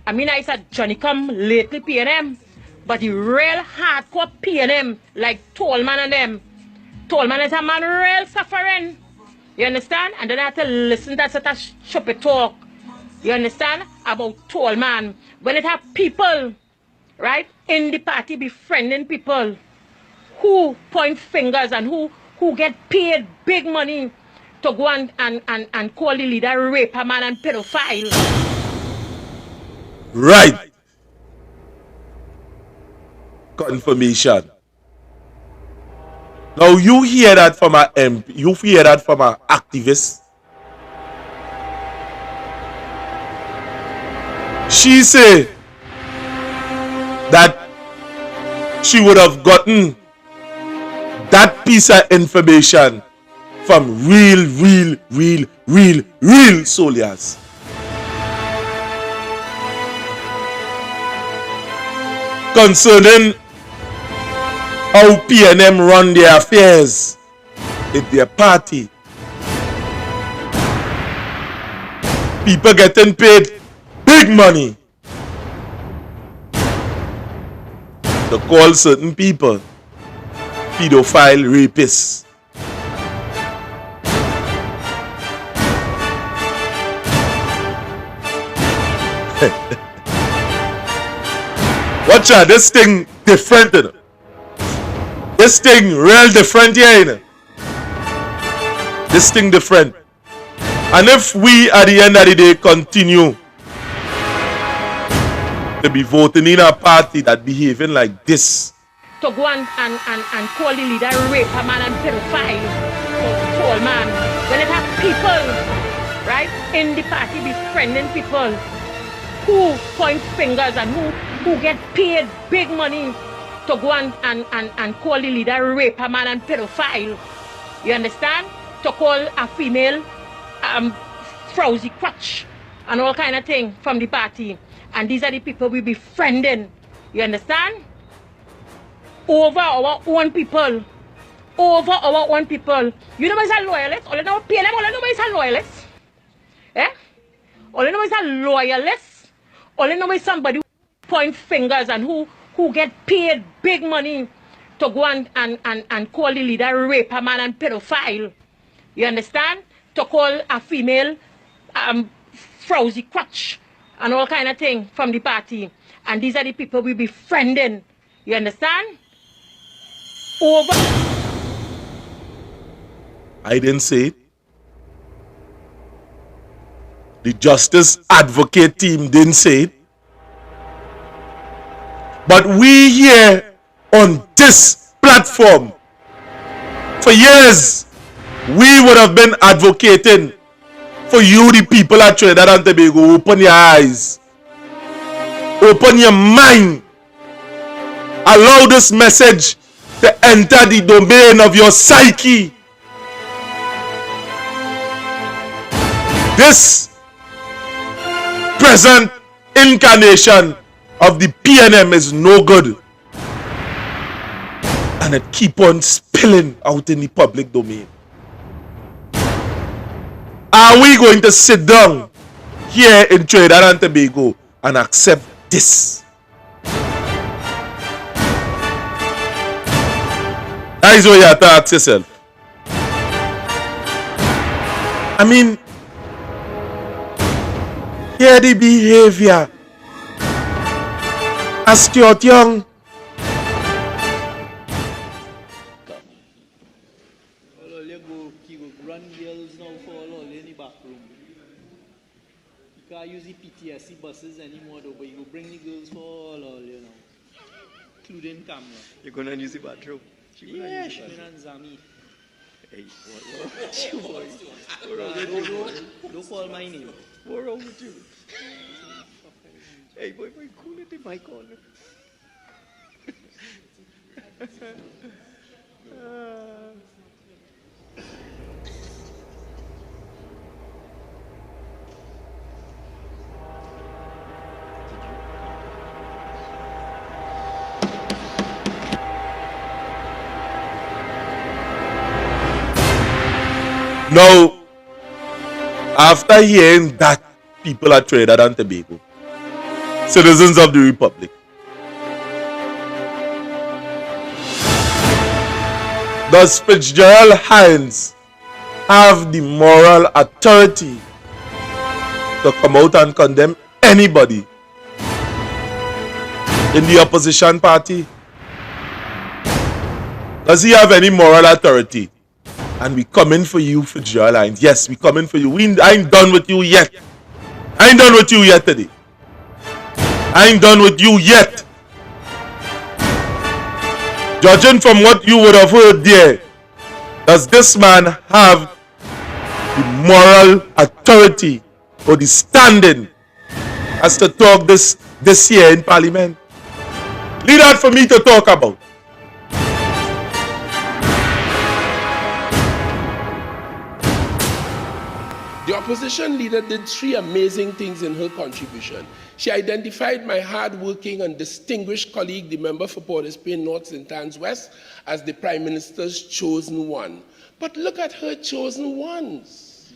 I mean, I said Johnny come lately PNM, but the real hardcore PNM, like Tallman and them, Tallman is a man real suffering. You understand? And then I have to listen to such a stupid talk. You understand? about tall man, when it have people, right, in the party befriending people who point fingers and who get paid big money to go and call the leader raper man and pedophile. Right. Confirmation. Now you hear that from a MP, you hear that from an activist. She say that she would have gotten that piece of information from real soldiers. Concerning how PNM run their affairs in their party. People getting paid big money to call certain people pedophile rapists. Watch out, this thing different, you know? This thing real different here, you know? This thing different. And if we at the end of the day continue to be voting in a party that behaving like this, to go and call the leader raper man and pedophile, tall man, when it have people, right, in the party befriending people who point fingers and who get paid big money to go and call the leader raper man and pedophile. You understand? To call a female frowsy crutch and all kind of thing from the party. And these are the people we befriending. You understand? Over our own people. Over our own people. You know is a loyalist? All you know PLM, all you know is a loyalist. Eh? All you know is a loyalist. All you know is somebody who point fingers and who get paid big money to go and call the leader raper man and pedophile. You understand? To call a female frowsy crutch and all kind of thing from the party. And these are the people we befriending. You understand? Over. I didn't say it. The Justice Advocate team didn't say it. But we here on this platform, for years, we would have been advocating for you, the people at Trinidad and Tobago. Open your eyes. Open your mind. Allow this message to enter the domain of your psyche. This present incarnation of the PNM is no good. And it keep on spilling out in the public domain. Are we going to sit down here in Trinidad and Tobago and accept this? That is what you have to ask yourself. I mean, hear the behavior. As Stuart Young. Use the PTSC buses anymore though, but you go bring the girls for all, you know, including camera. You're gonna use the bathroom? Yeah, Shimon and Zami. Hey, what you boy? What's wrong with you, boy? Don't call my name. What's wrong with you? Hey, boy, cool it in my corner. Now, after hearing that, people at Trinidad and Tobago, citizens of the Republic, does Fitzgerald Hines have the moral authority to come out and condemn anybody in the opposition party? Does he have any moral authority? And we coming for you, Fitzgerald. Yes, we coming for you. I ain't done with you yet. I ain't done with you yet today. I ain't done with you yet. Judging from what you would have heard there, does this man have the moral authority or the standing as to talk this year in Parliament? Leave that for me to talk about. The opposition leader did 3 amazing things in her contribution. She identified my hard-working and distinguished colleague, the member for Port of Spain North St. Anne's West, as the Prime Minister's chosen one. But look at her chosen ones.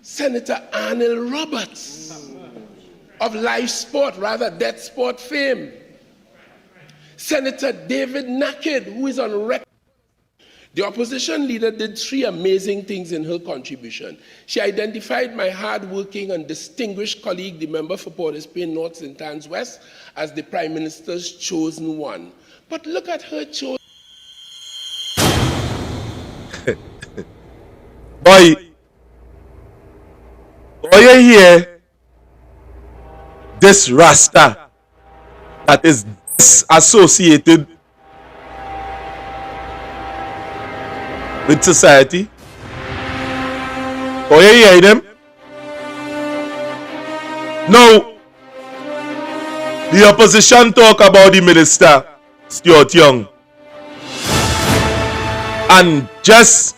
Senator Arnold Roberts of live sport, rather death sport fame. Senator David Naked, who is on record. The opposition leader did 3 amazing things in her contribution. She identified my hard-working and distinguished colleague, the member for Port of Spain North St. Anne's West, as the Prime Minister's chosen one. But look at her chosen. Boy, you hear this Rasta that is disassociated with society? You hear them? Now, the opposition talk about the minister, Stuart Young, and just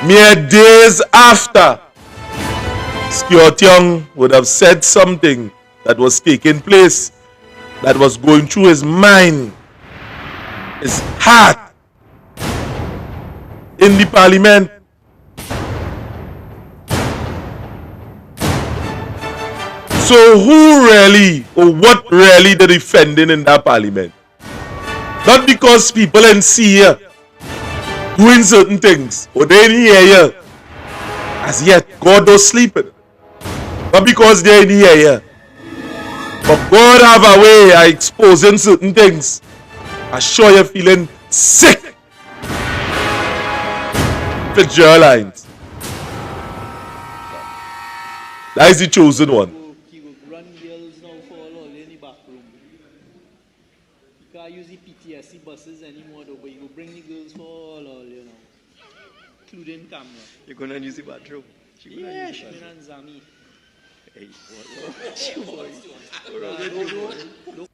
mere days after, Stuart Young would have said something that was taking place, that was going through his mind, his heart, in the Parliament. So who really, or what really the defending in that Parliament? Not because people in see here doing certain things, or they in here as yet God don't sleep it. Not because they're in here. But God have a way of exposing certain things. I'm sure you're feeling sick. Fitzgerald. That is the chosen one. He will run girls now for all in the back room. You can't use the PTSD buses anymore though, but you will bring the girls for all, you know. Including camera. You're going to use the bathroom? Yeah, Shmin and Zami. Hey, what?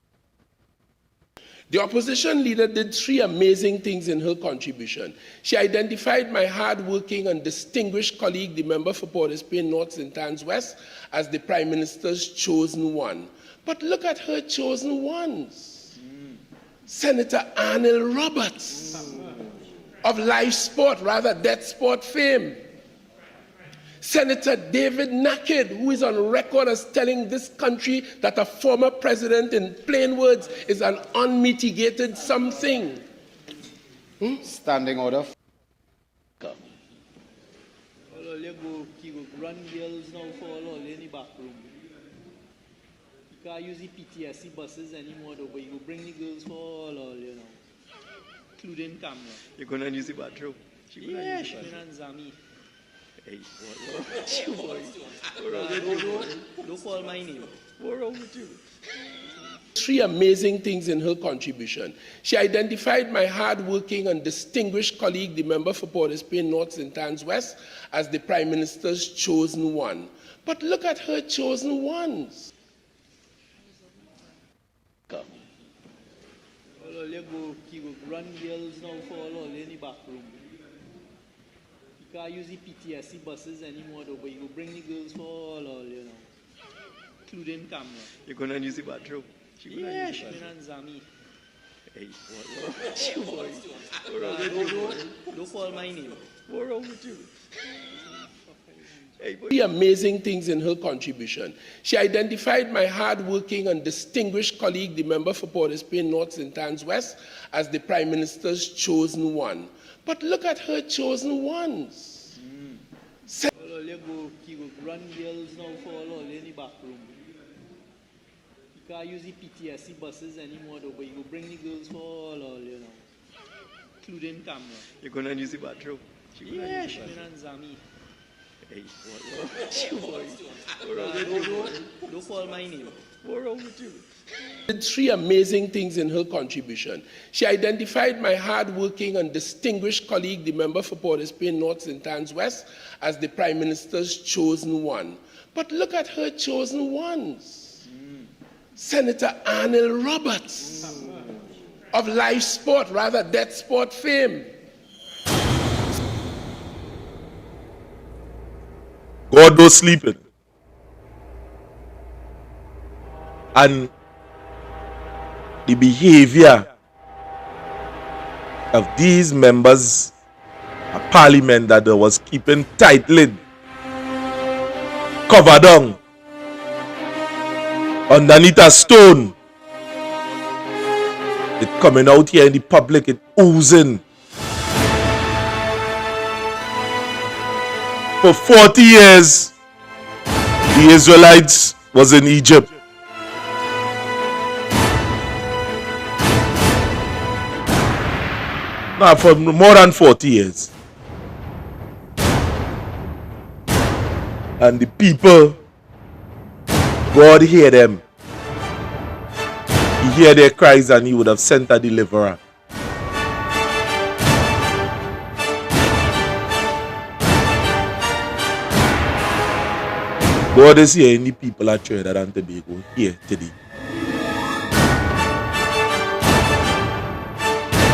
The opposition leader did 3 amazing things in her contribution. She identified my hard-working and distinguished colleague, the member for Port of Spain North St. Anne's West, as the Prime Minister's chosen one. But look at her chosen ones. Senator Arnold Roberts of live sport, rather death sport fame. Senator David Naked, who is on record as telling this country that a former president, in plain words, is an unmitigated something. Standing order. He will run girls now for all in the back room. You can't use the PTSD buses anymore though, but you will bring the girls for all, you know. Including camera. You're going to use the bathroom? Yeah, Shmin and Zami. Hey, what? Don't call my name. What's wrong with you? 3 amazing things in her contribution. She identified my hard-working and distinguished colleague, the member for Port of Spain North St. Anne's West, as the Prime Minister's chosen one. But look at her chosen ones. He will run girls now for all in the back room. You can't use the PTSD buses anymore though, but you will bring the girls for all, you know. Including camera. You're going to use the bathroom? Yeah, Shmin and Zami. Hey, what? Don't call my name. What's wrong with you? Hey, 3 amazing things in her contribution. She identified my hard-working and distinguished colleague, the member for Port of Spain North St. Anne's West, as the Prime Minister's chosen one. But look at her chosen ones. You go run girls now for all in the back room. You can't use the PTSD buses anymore though, but you go bring the girls for all, you know. Including camera. You're going to use the bathroom? Yeah, Shmin and Zami. Hey, what? Don't call my name. What's wrong with you? Did three amazing things in her contribution. She identified my hard-working and distinguished colleague, the member for Port of Spain North St. Anne's West, as the Prime Minister's chosen one. But look at her chosen ones. Senator Arnold Roberts of live sport, rather death sport fame. God was sleeping. And the behavior of these members of parliament that they was keeping tight lid, covered down, underneath a stone, it coming out here in the public, it oozing. For 40 years, the Israelites was in Egypt. Now, for more than 40 years. And the people, God hear them. He hear their cries and he would have sent a deliverer. God is hearing the people at Trinidad and Tobago here today.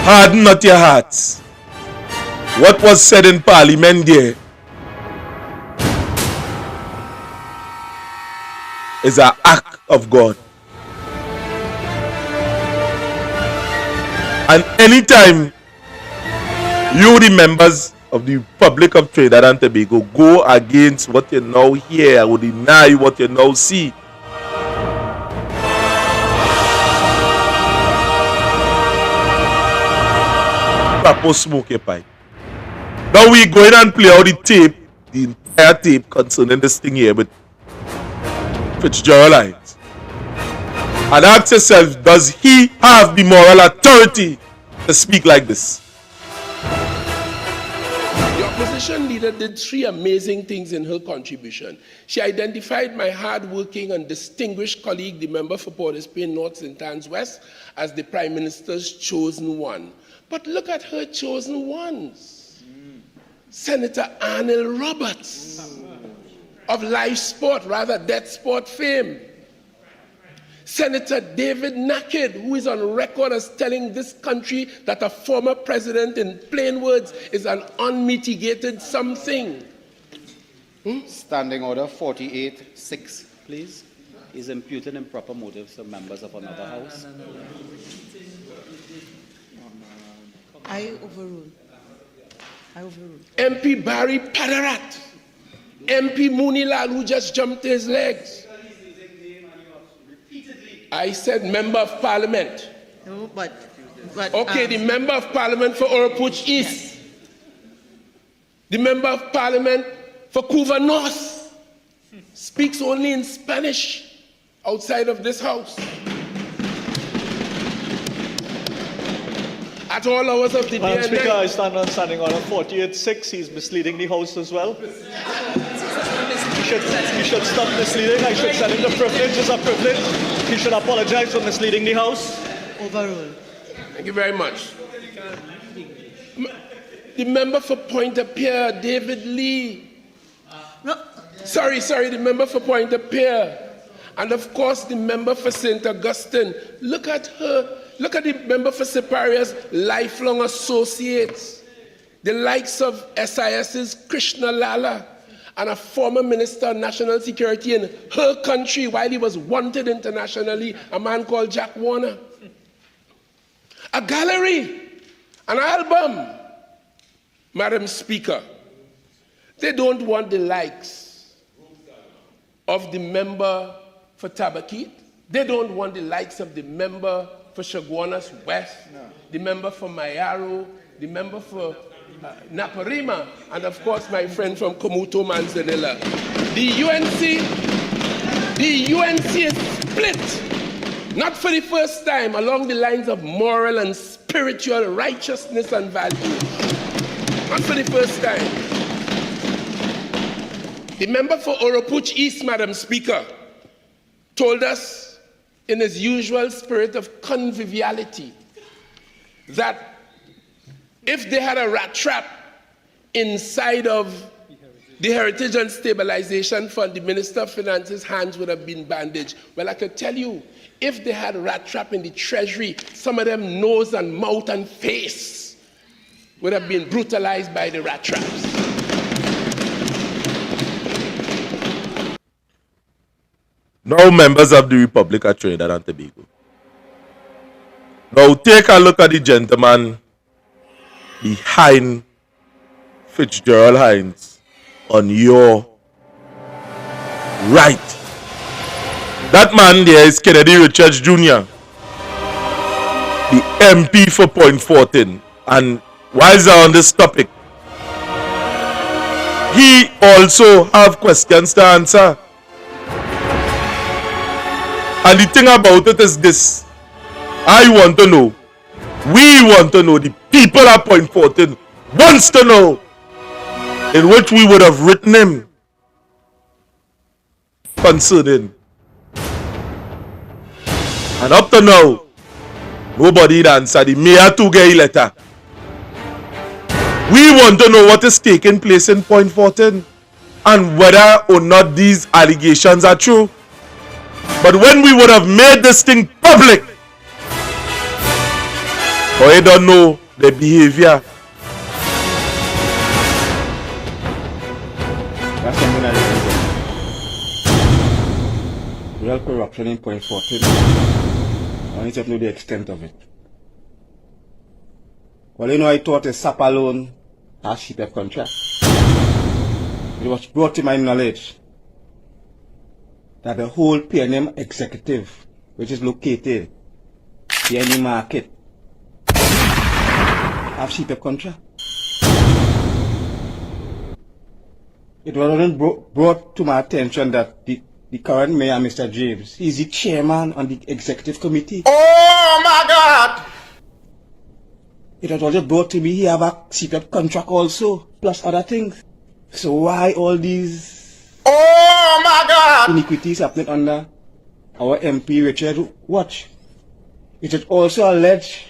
Harden not your hearts. What was said in Parliament there is an act of God. And anytime you, the members of the Republic of Trinidad and Tobago, go against what you now hear or deny what you now see, proper smoke your pipe. Now we go in and play out the tape, the entire tape concerning this thing here with Fitzgerald Lines. And ask yourself, does he have the moral authority to speak like this? The opposition leader did three amazing things in her contribution. She identified my hard-working and distinguished colleague, the member for Port of Spain North St. Anne's West, as the Prime Minister's chosen one. But look at her chosen ones. Senator Arnold Roberts of live sport, rather death sport fame. Senator David Naked, who is on record as telling this country that a former president, in plain words, is an unmitigated something. Standing order 48-6, please. Is imputing improper motives to members of another house. I overrule. MP Barry Padarat, MP Munilal, who just jumped his legs. I said member of parliament. No, but okay, the member of parliament for Oropuch East. The member of parliament for Couva North speaks only in Spanish outside of this house. At all hours of the day and Speaker, night. I stand on standing order 48-6. He's misleading the house as well. He should stop misleading. I should send him the privilege. It's a privilege. He should apologize for misleading the house. overrule. Thank you very much. The member for Pointe-à-Pierre, David Lee. No. Sorry, the member for Pointe-à-Pierre. And of course, the member for St. Augustine. Look at her. Look at the member for Separia's lifelong associates. The likes of SIS's Krishna Lala and a former minister of national security in her country while he was wanted internationally, a man called Jack Warner. A gallery, an album. Madam Speaker, they don't want the likes of the member for Tabaquite. They don't want the likes of the member for Chaguanas West, the member for Mayaro, the member for Naparima, and of course my friend from Komuto Manzanilla. The UNC is split, not for the first time, along the lines of moral and spiritual righteousness and values. Not for the first time. The member for Oropuch East, Madam Speaker, told us in his usual spirit of conviviality that if they had a rat trap inside of the Heritage and Stabilization Fund, the Minister of Finance's hands would have been bandaged. Well, I could tell you, if they had a rat trap in the Treasury, some of them nose and mouth and face would have been brutalized by the rat traps. Now, members of the Republic of Trinidad and Tobago. Now, take a look at the gentleman behind Fitzgerald Hines on your right. That man there is Kennedy Richards Jr., the MP for Point 14. And whilst on this topic, he also have questions to answer. And the thing about it is this. I want to know, we want to know, the people at Point 14 wants to know, in which we would have written him concerning. And up to now, nobody answered the mayor to get a letter. We want to know what is taking place in Point 14 and whether or not these allegations are true. But when we would have made this thing public, or I don't know the behavior. That's something I didn't. Real corruption in Point 14. I need to know the extent of it. Well, you know, I thought a SAP alone has sheep of contract. It was brought to my knowledge that the whole PNM executive, which is located in the market, have sheep of contract. It wasn't brought to my attention that the current mayor, Mr. James, is the chairman on the executive committee. Oh my God! It was also brought to me he have a sheep of contract also, plus other things. So why all these iniquities happening under our MP Richard watch? It is also alleged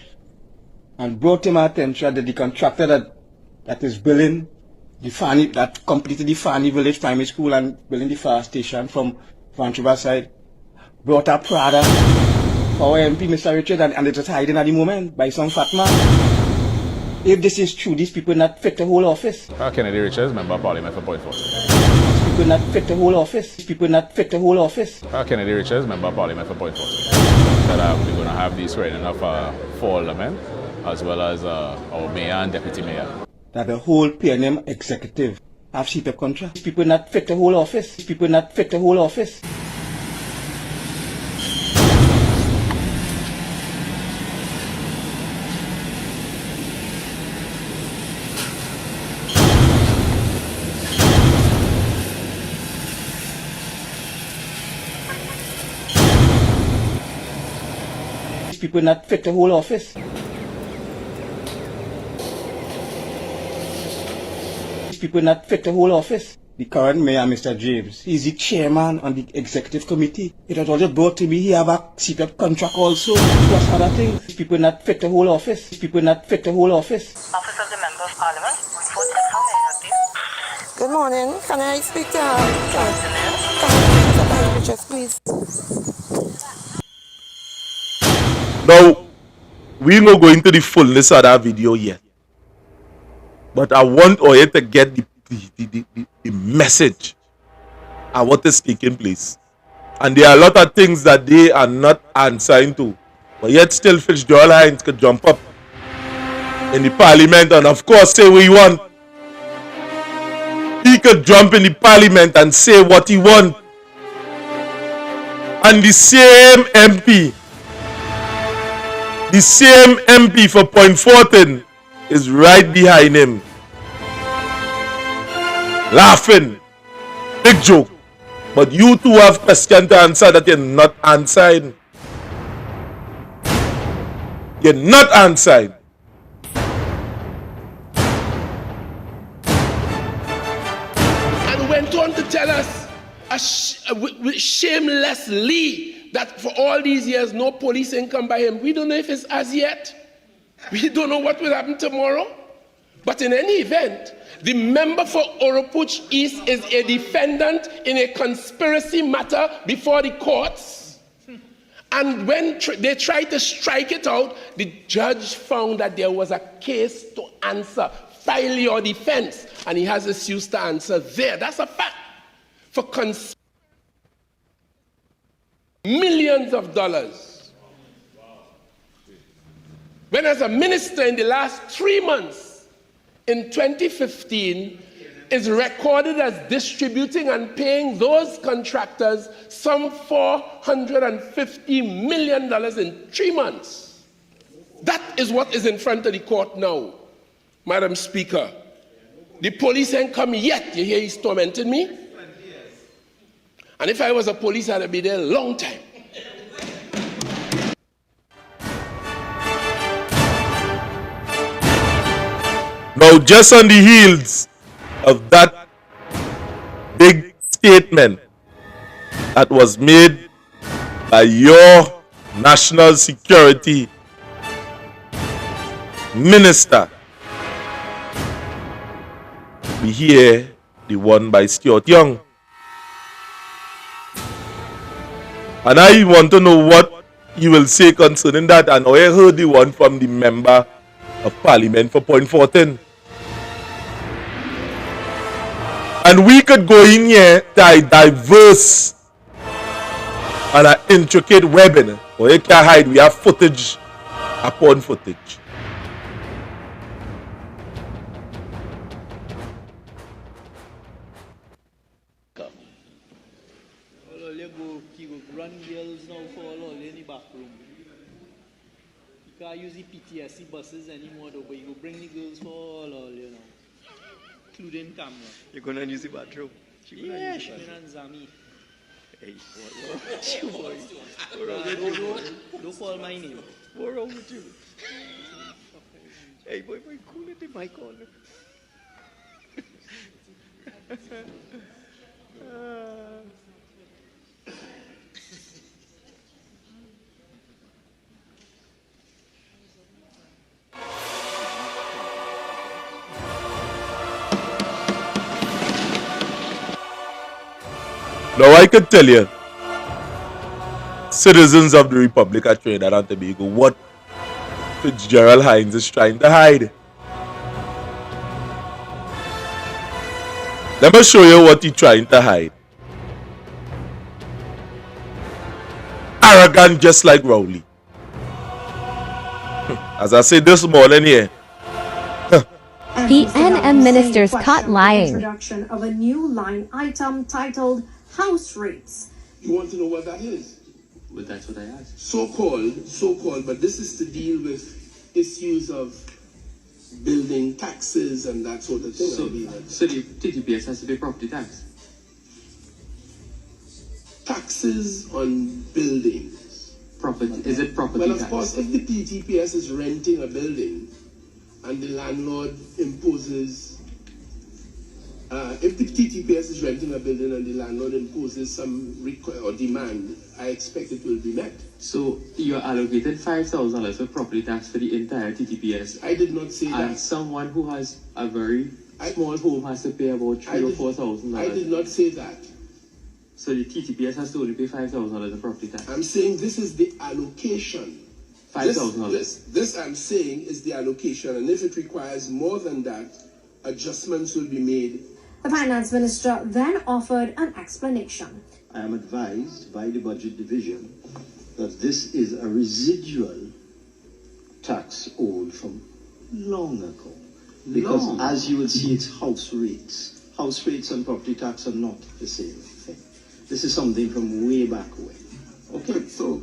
and brought to my attention that the contractor that is building the Fanny, that completed the Fanny Village Primary School and building the fire station from Vancouver side, brought a Prada for our MP Mr. Richard, and it is hiding at the moment by some fat man. If this is true, these people not fit the whole office. Kennedy Richards, Member of Parliament for Point 14. These people not fit the whole office. These people not fit the whole office. Kennedy Richards, Member of Parliament for Point 14. That we're going to have the swearing of four aldermen, as well as our mayor and deputy mayor. That the whole PNM executive have sheep of contract. These people not fit the whole office. These people not fit the whole office. People not fit the whole office. People not fit the whole office. The current mayor, Mr. James, is the chairman on the executive committee. It was also brought to me he have a secret contract also, plus other things. People not fit the whole office. People not fit the whole office. Office of the Member of Parliament. How may I help you? Good morning. Can I speak to Richards, please? Now, we ain't gonna go into the fullness of that video yet. But I want Oye to get the message of what is taking place. And there are a lot of things that they are not answering to. But yet still Fitzgerald Hines could jump up in the parliament and of course say what he want. He could jump in the parliament and say what he want. And the same MP for Point 14 is right behind him. laughing. Big joke. But you two have questions to answer that you're not answering. You're not answering. And went on to tell us shamelessly that for all these years no police ain't come by him. We don't know if it's as yet. We don't know what will happen tomorrow. But in any event, the member for Oropuch East is a defendant in a conspiracy matter before the courts. And when they tried to strike it out, the judge found that there was a case to answer. File your defense. And he has issues to answer there. That's a fact. For millions of dollars. When as a minister in the last 3 months, in 2015, is recorded as distributing and paying those contractors some $450 million in 3 months. That is what is in front of the court now, Madam Speaker. The police ain't come yet. You hear he's tormenting me? And if I was a police, I'd be there a long time. Now, just on the heels of that big statement that was made by your national security minister, we hear the one by Stuart Young. And I want to know what you will say concerning that. And I heard the one from the member of Parliament for Point 14. And we could go in here to a diverse and an intricate webbing. Or you can't hide, we have footage upon footage. Run girls now for all in the back room. You can't use the PTSD buses anymore though, but you go bring the girls for all you know. Including camera. You're gonna use the bathroom? Yeah, she and Zami. Hey, what you boy? Don't call my name. What's wrong with you? Hey boy, cool it in my corner. Now I can tell you, citizens of the Republic of Trinidad and Tobago, what Fitzgerald Hines is trying to hide. Let me show you what he's trying to hide. Arrogant just like Rowley. As I said this morning here. The NM ministers caught lying. Introduction of a new line item titled House Rates. You want to know what that is? Well, that's what I asked. So-called, but this is to deal with issues of building taxes and that sort of thing. So the TTPS has to pay property tax? Taxes on buildings. Is it property tax? Well, of course, if the TTPS is renting a building and the landlord imposes if the TTPS is renting a building and the landlord imposes some or demand, I expect it will be met. So you're allocated $5,000 for property tax for the entire TTPS. I did not say that. And someone who has a very small home has to pay about $3,000 or $4,000. I did not say that. So the TTPS has to only pay $5,000 of property tax. I'm saying this is the allocation. $5,000. This I'm saying is the allocation, and if it requires more than that, adjustments will be made. The finance minister then offered an explanation. I am advised by the budget division that this is a residual tax owed from long ago. Because as you will see, it's house rates. House rates and property tax are not the same thing. This is something from way back when. Okay, so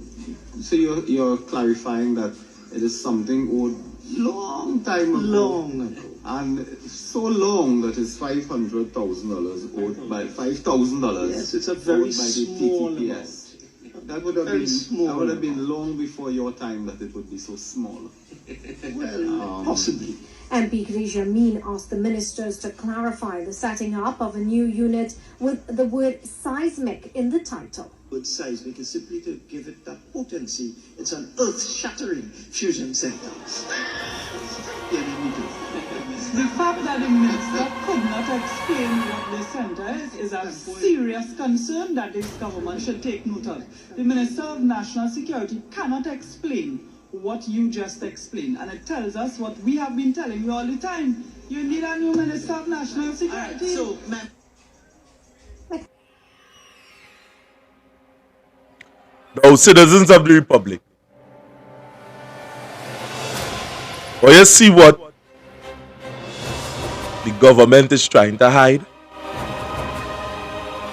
you're clarifying that it is something owed long time ago. Long ago. And so long that is $500,000 owed by $5,000. Yes, it's a very small TTPS. That would have been long before your time that it would be so small. Well, possibly. MP Khadija Amin asked the ministers to clarify the setting up of a new unit with the word seismic in the title. Word seismic is simply to give it that potency. It's an earth-shattering fusion center. The fact that the minister could not explain what the center is a serious concern that this government should take note of. The Minister of National Security cannot explain what you just explained, and it tells us what we have been telling you all the time. You need a new Minister of National Security. Now, citizens of the Republic, or you see what the government is trying to hide?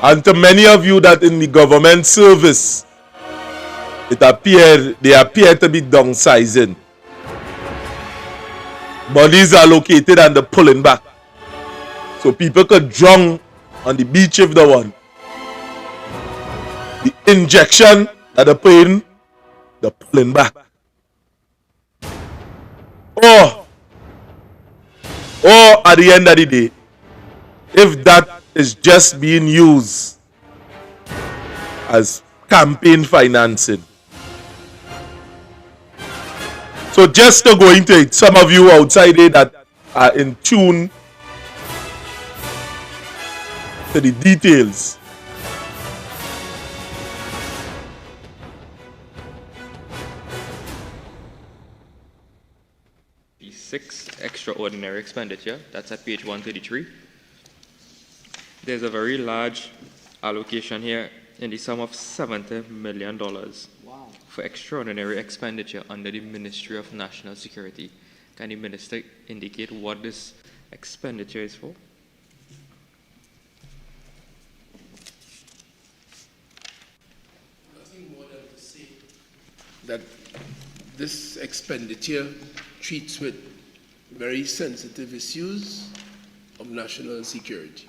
And to many of you that in the government service, they appear to be downsizing. Monies are allocated and they're pulling back. So people could drown on the beach if they want. The injection that they're paying, they're pulling back. Or at the end of the day, if that is just being used as campaign financing. So just to go into it, some of you outside here that are in tune to the details. The 6 extraordinary expenditure, that's at page 133. There's a very large allocation here in the sum of $70 million for extraordinary expenditure under the Ministry of National Security. Can the minister indicate what this expenditure is for? Nothing more than to say that this expenditure treats with very sensitive issues of national security.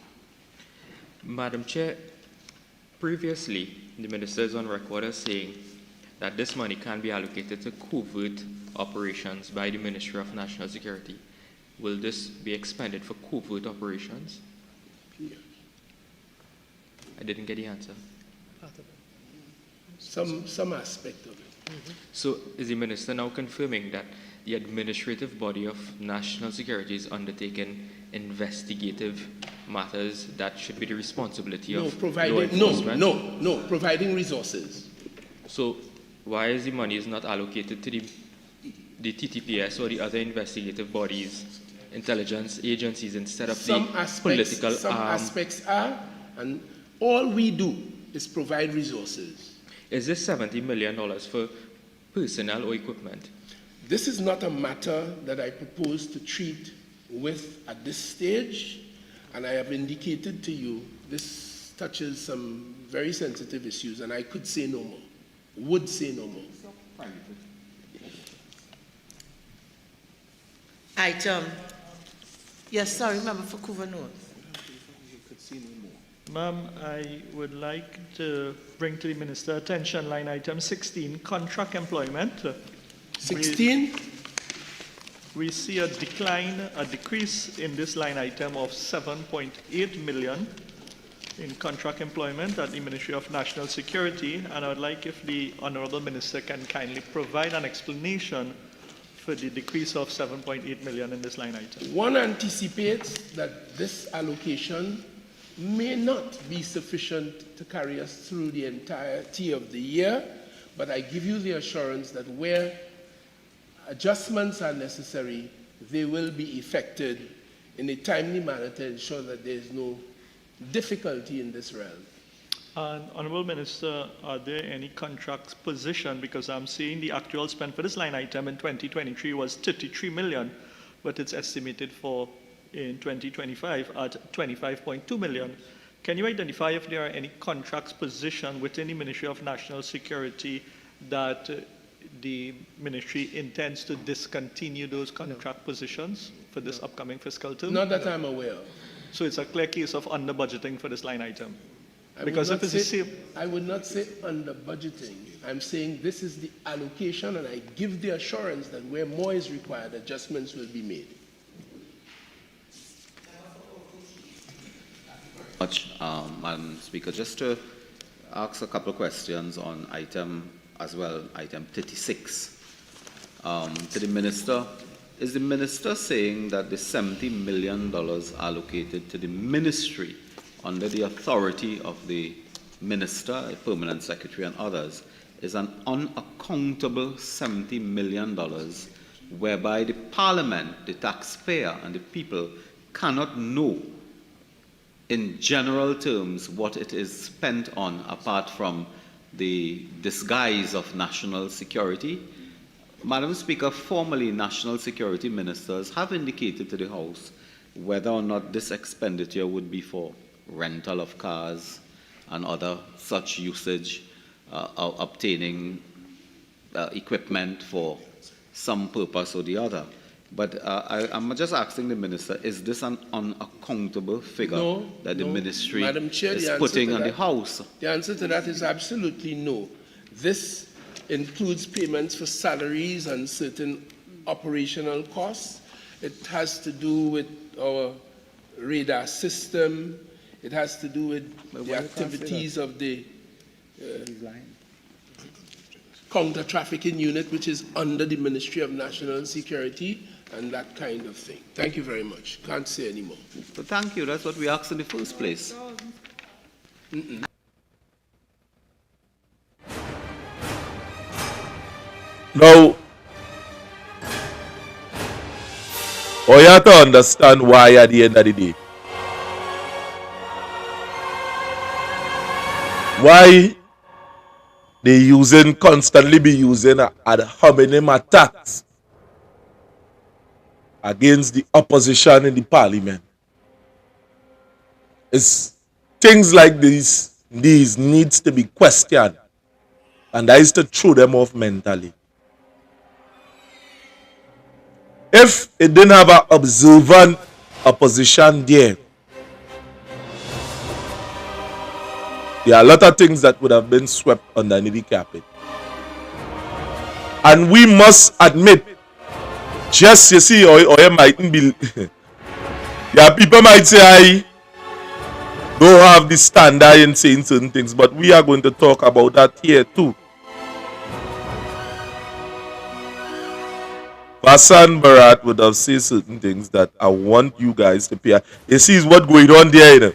Madam Chair, previously the minister is on record as saying that this money can be allocated to covert operations by the Ministry of National Security. Will this be expended for covert operations? I didn't get the answer. Some aspect of it. So is the minister now confirming that the administrative body of national security is undertaking investigative matters that should be the responsibility of law enforcement? No, providing resources. So why is the money not allocated to the TTPS or the other investigative bodies, intelligence agencies, instead of the political arm? Some aspects are, and all we do is provide resources. Is this $70 million for personnel or equipment? This is not a matter that I propose to treat with at this stage, and I have indicated to you this touches some very sensitive issues, and I could say no more, would say no more. Item. Yes, sorry, member for Couva North. Ma'am, I would like to bring to the minister attention line item 16, contract employment. 16? We see a decrease in this line item of 7.8 million in contract employment at the Ministry of National Security, and I would like if the Honorable Minister can kindly provide an explanation for the decrease of 7.8 million in this line item. One anticipates that this allocation may not be sufficient to carry us through the entirety of the year, but I give you the assurance that where adjustments are necessary, they will be effected in a timely manner to ensure that there is no difficulty in this realm. And Honorable Minister, are there any contracts positioned? Because I'm seeing the actual spend for this line item in 2023 was 33 million, but it's estimated for in 2025 at 25.2 million. Can you identify if there are any contracts positioned within the Ministry of National Security that the ministry intends to discontinue those contract positions for this upcoming fiscal term? Not that I'm aware of. So it's a clear case of under budgeting for this line item. I would not say under budgeting. I'm saying this is the allocation, and I give the assurance that where more is required, adjustments will be made. Madam Speaker, just to ask a couple of questions on item 36. To the Minister, is the Minister saying that the $70 million allocated to the Ministry under the authority of the Minister, the Permanent Secretary and others is an unaccountable $70 million whereby the Parliament, the taxpayer and the people cannot know in general terms what it is spent on apart from the disguise of national security? Madam Speaker, formerly national security ministers have indicated to the House whether or not this expenditure would be for rental of cars and other such usage, obtaining equipment for some purpose or the other. But I'm just asking the Minister, is this an unaccountable figure that the Ministry Madam Chair, is putting on the House? The answer to that is absolutely no. This includes payments for salaries and certain operational costs. It has to do with our radar system. It has to do with the activities of the counter-trafficking unit, which is under the Ministry of National Security, and that kind of thing. Thank you very much. Can't say any more. But thank you. That's what we asked in the first place. Now, you have to understand why at the end of the day. Why they constantly be using ad hominem attacks against the opposition in the Parliament. It's things like these needs to be questioned, and that is to throw them off mentally. If it didn't have an observant opposition there are a lot of things that would have been swept underneath the carpet. And we must admit, just you see, or you mightn't be, people might say, I don't have the standard in saying certain things, but we are going to talk about that here too. Vassan Bharat would have said certain things that I want you guys to pay. You see what's going on there, you know?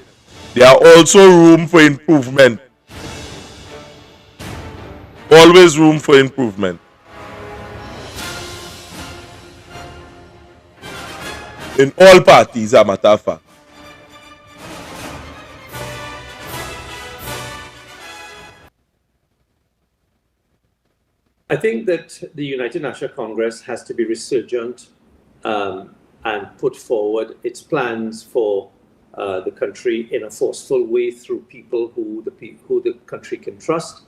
There are also room for improvement. Always room for improvement. In all parties, as a matter of fact. I think that the United National Congress has to be resurgent and put forward its plans for the country in a forceful way through people who the country can trust.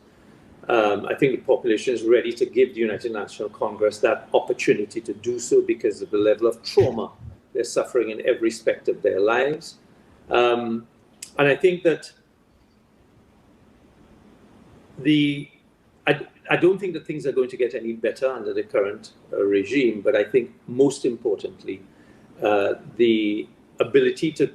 I think the population is ready to give the United National Congress that opportunity to do so because of the level of trauma they're suffering in every aspect of their lives. And I think that I don't think that things are going to get any better under the current regime, but I think most importantly, the ability to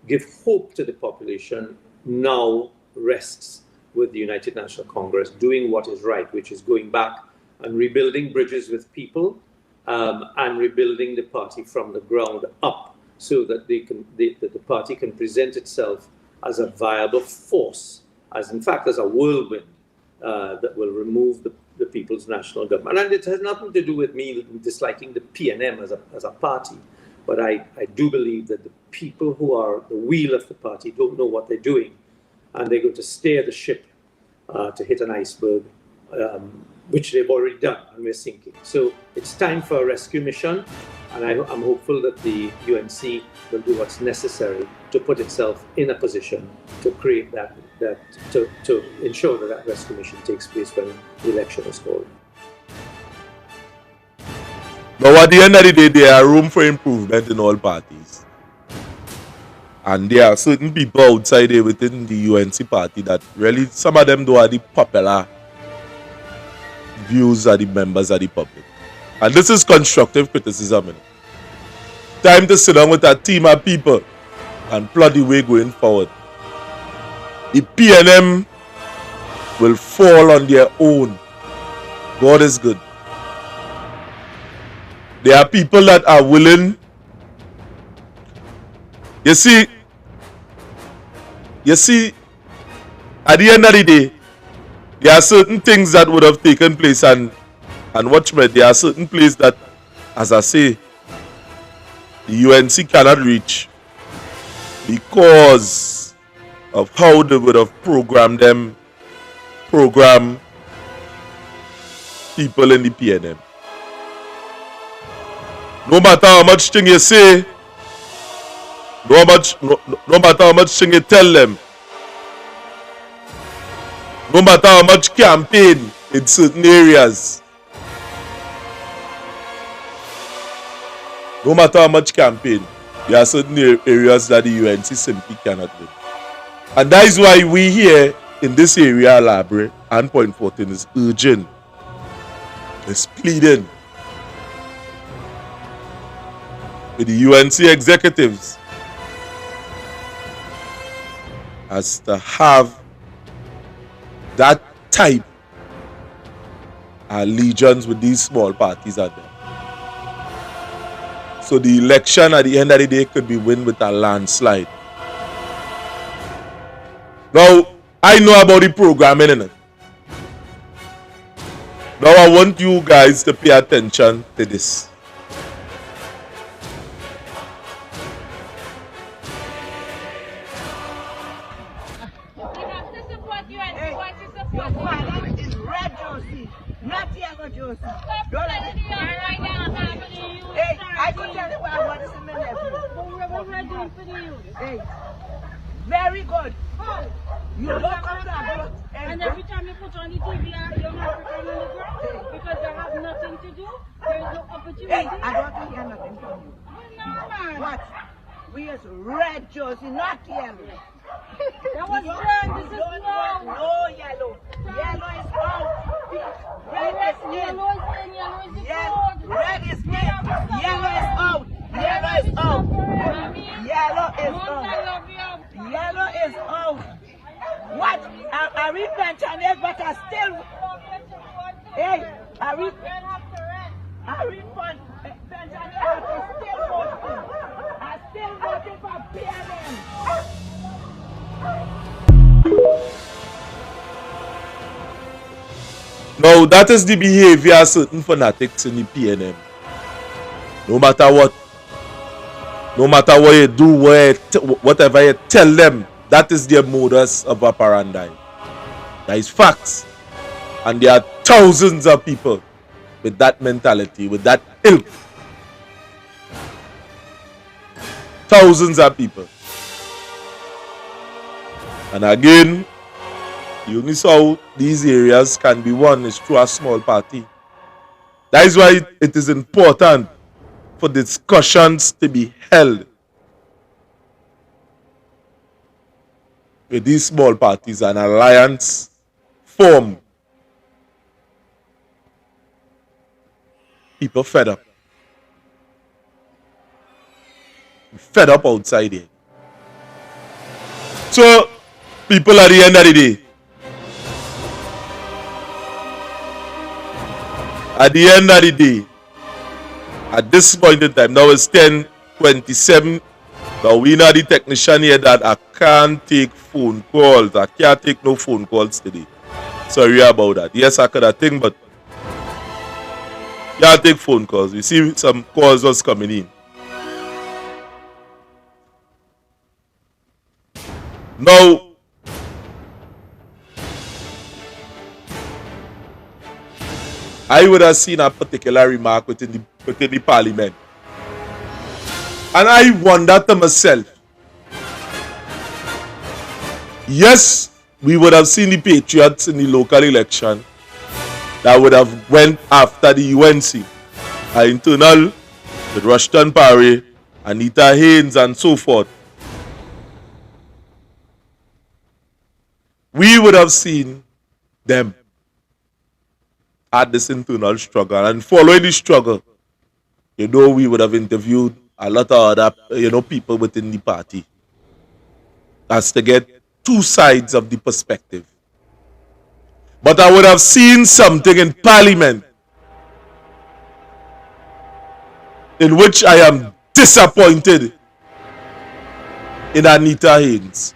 give hope to the population now rests with the United National Congress doing what is right, which is going back and rebuilding bridges with people and rebuilding the party from the ground up so that the party can present itself as a viable force, as in fact as a whirlwind that will remove the people's national government. And it has nothing to do with me disliking the PNM as a party, but I do believe that the people who are the wheel of the party don't know what they're doing, and they're going to steer the ship to hit an iceberg, which they've already done, and we're sinking. So it's time for a rescue mission, and I'm hopeful that the UNC will do what's necessary to put itself in a position to create to ensure that rescue mission takes place when the election is called. Now at the end of the day, there are room for improvement in all parties. And there are certain people outside there within the UNC party that really, some of them do are the popular views of the members of the public. And this is constructive criticism. You know. Time to sit down with a team of people and plot the way going forward. The PNM will fall on their own. God is good. There are people that are willing. You see, at the end of the day, there are certain things that would have taken place and watch me, there are certain places that, as I say, the UNC cannot reach because of how they would have programmed people in the PNM. No matter how much thing you say, no matter how much thing you tell them, no matter how much campaign in certain areas, no matter how much campaign, there are certain areas that the UNC simply cannot win. And that is why we here in this area, Library and Point 14 is urging, is pleading with the UNC executives as to have that type of allegiance with these small parties out there. So the election at the end of the day could be won with a landslide. Now, I know about the programming in it. Now I want you guys to pay attention to this. Very good. You look up that and every time you put on the TV, you're African on the ground because they have nothing to do. There is no opportunity. Hey, I don't want to hear nothing from you. No, man. What? We is red jersey, not yellow. That was red. This is blue. No yellow. Yellow is out. Red is in. Yellow is in. Yellow is out. Red is in. Yellow is out. Yellow is out. Yellow is out. Yellow is out. What? I read pensioners, but I still. Hey, I read pensioners, but I still voting. I still voting for PNM. Now that is the behavior of certain fanatics in the PNM. No matter what. No matter what you do, whatever you tell them, that is their modus of operandi. That is facts. And there are thousands of people with that mentality, with that ilk. Thousands of people. And again, the only how these areas can be won is through a small party. That is why it is important for discussions to be held with these small parties, an alliance formed. People fed up. Fed up outside here. So, people at the end of the day, at this point in time, now it's 10:27. Now we know the technician here that I can't take phone calls. I can't take no phone calls today. Sorry about that. Yes, I could have think, but can't take phone calls. We see some calls was coming in. Now, I would have seen a particular remark within the Parliament. And I wonder to myself, yes, we would have seen the Patriots in the local election that would have went after the UNC. are internal with Rushton Parry, Anita Haynes, and so forth, we would have seen them at this internal struggle. And following the struggle, we would have interviewed a lot of other, people within the party as to get two sides of the perspective. But I would have seen something in Parliament in which I am disappointed in Anita Haynes.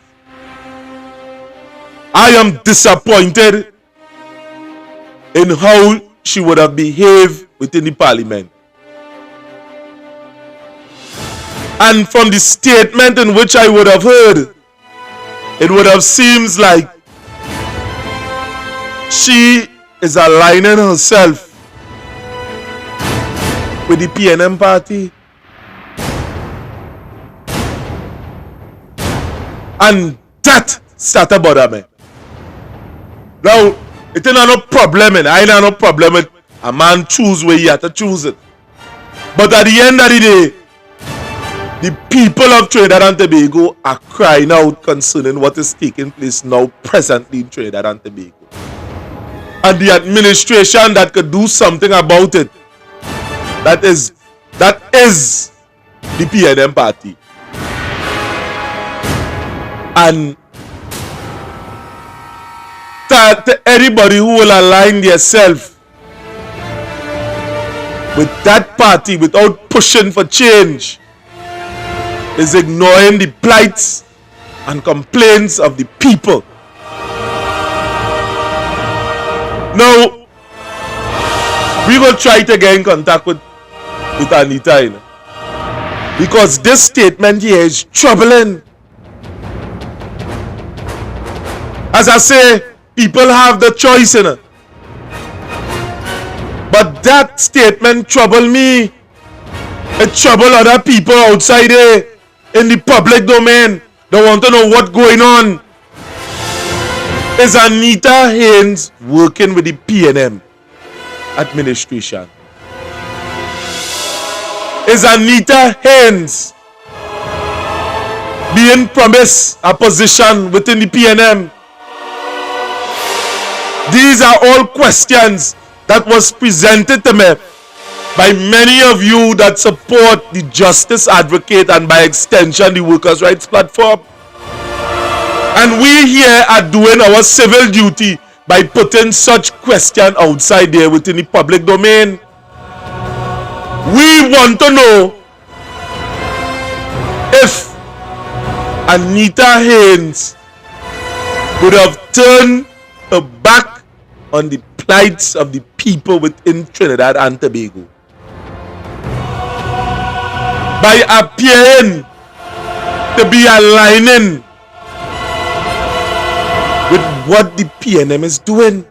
I am disappointed in how she would have behaved within the Parliament. And from the statement in which I would have heard, it would have seemed like she is aligning herself with the PNM party. And that started bother me. Now, it ain't no problem, and I ain't no problem with a man choose where he had to choose it. But at the end of the day, the people of Trinidad and Tobago are crying out concerning what is taking place now presently in Trinidad and Tobago. And the administration that could do something about it, that is the PNM party. And that anybody who will align themselves with that party without pushing for change is ignoring the plights and complaints of the people. Now, we will try to get in contact with Anita, because this statement here is troubling. As I say, people have the choice, but that statement troubled me. It troubled other people outside there in the public domain. They want to know what's going on. Is Anita Haynes working with the PNM administration? Is Anita Haynes being promised a position within the PNM? These are all questions that was presented to me by many of you that support the justice advocate and by extension the workers' rights platform. And we here are doing our civil duty by putting such question outside there within the public domain. We want to know if Anita Haynes would have turned her back on the plights of the people within Trinidad and Tobago by appearing to be aligning with what the PNM is doing.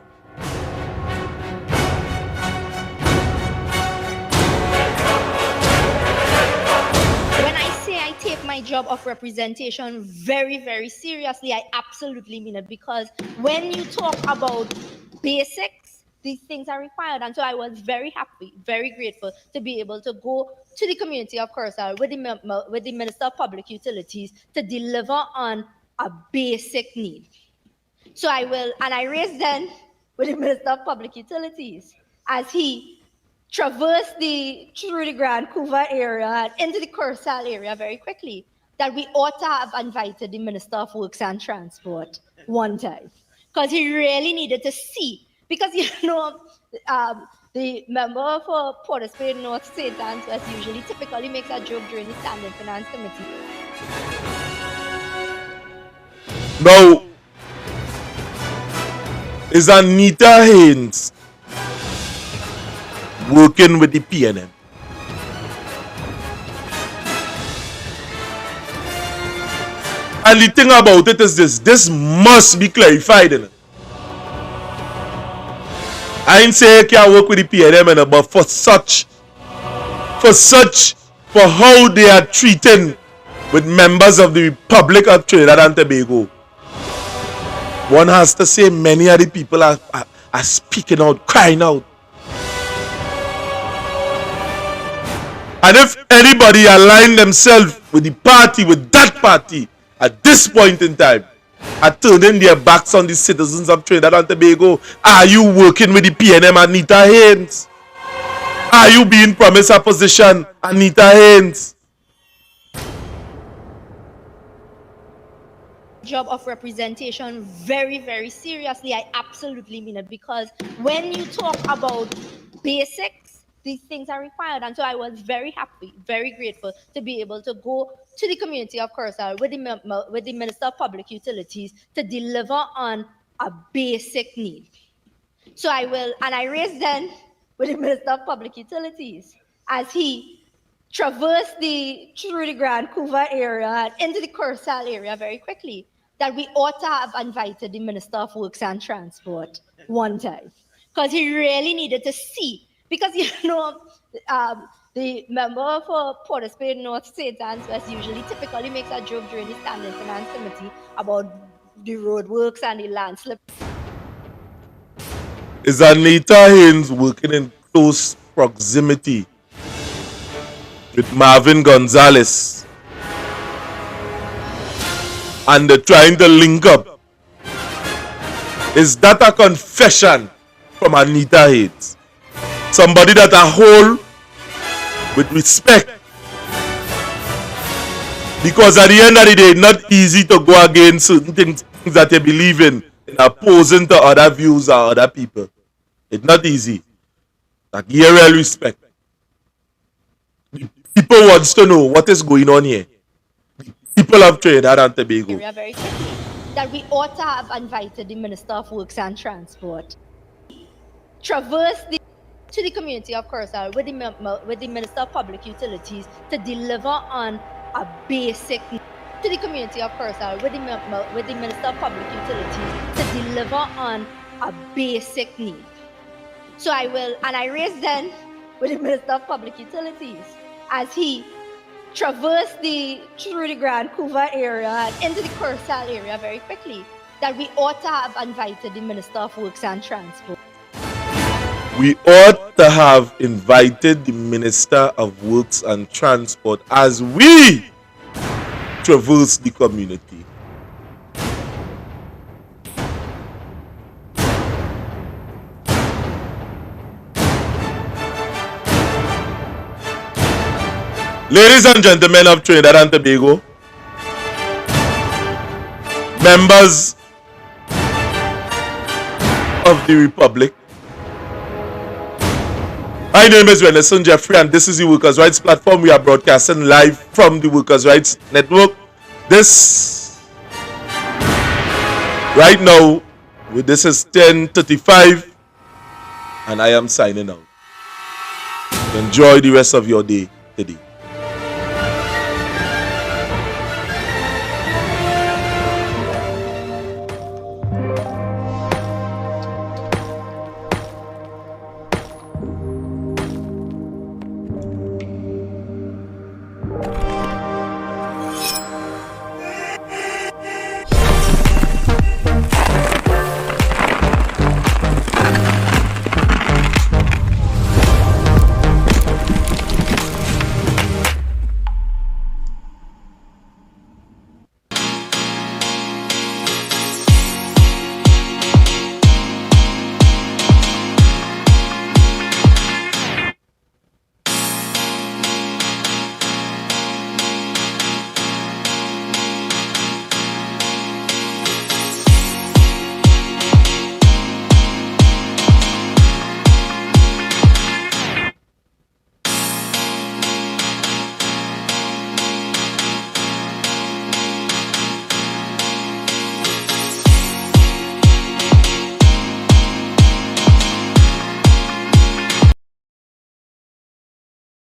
When I say I take my job of representation very, very seriously, I absolutely mean it, because when you talk about basics, these things are required. And so I was very happy, very grateful to be able to go to the community of Curacao with the Minister of Public Utilities to deliver on a basic need. So I raised then with the Minister of Public Utilities as he traversed through the Grand Couva area and into the Curacao area very quickly, that we ought to have invited the Minister of Works and Transport one time, because he really needed to see, because the member for Port of Spain North St. Anne's West usually typically makes a joke during the Standing Finance Committee. Now, is Anita Haynes working with the PNM? And the thing about it is this must be clarified. I ain't say I can't work with the PNM, but for how they are treating with members of the Republic of Trinidad and Tobago, one has to say many of the people are speaking out, crying out. And if anybody align themselves with the party, with that party, at this point in time, are turning their backs on the citizens of Trinidad and Tobago, are you working with the PNM, Anita Haynes? Are you being promised a position, Anita Haynes? Job of representation very, very seriously. I absolutely mean it, because when you talk about basics, these things are required. And so I was very happy, very grateful to be able to go to the community of Curacao with the Minister of Public Utilities to deliver on a basic need. So I will, and I raised then with the Minister of Public Utilities as he traversed through the Grand Couva area and into the Curacao area very quickly, that we ought to have invited the Minister of Works and Transport one time, because he really needed to see. Because, you know, the member for Port of Spain, North, St. Anne's West usually typically makes a joke during the Standing Finance Committee about the road works and the landslip. Is Anita Haynes working in close proximity with Marvin Gonzalez? And they're trying to link up. Is that a confession from Anita Haynes? Somebody that I hold with respect. Because at the end of the day, it's not easy to go against certain things that you believe in opposing to other views or other people. It's not easy. Like, give real respect. The people wants to know what is going on here. People of Trinidad and Tobago. Very quickly, that we ought to have invited the Minister of Works and Transport. Traverse to the community of Curacao with the Minister of Public Utilities to deliver on a basic need. To the community of Curacao with the Minister of Public Utilities to deliver on a basic need. So I will, and I raised then with the Minister of Public Utilities as he traversed through the Grand Couva area and into the Curacao area very quickly, that we ought to have invited the Minister of Works and Transport. We ought to have invited the Minister of Works and Transport as we traverse the community. Ladies and gentlemen of Trinidad and Tobago, members of the Republic, my name is Renison Jeffrey and this is the Workers' Rights Platform. We are broadcasting live from the Workers' Rights Network. This, right now, this is 10:35 and I am signing out. Enjoy the rest of your day today.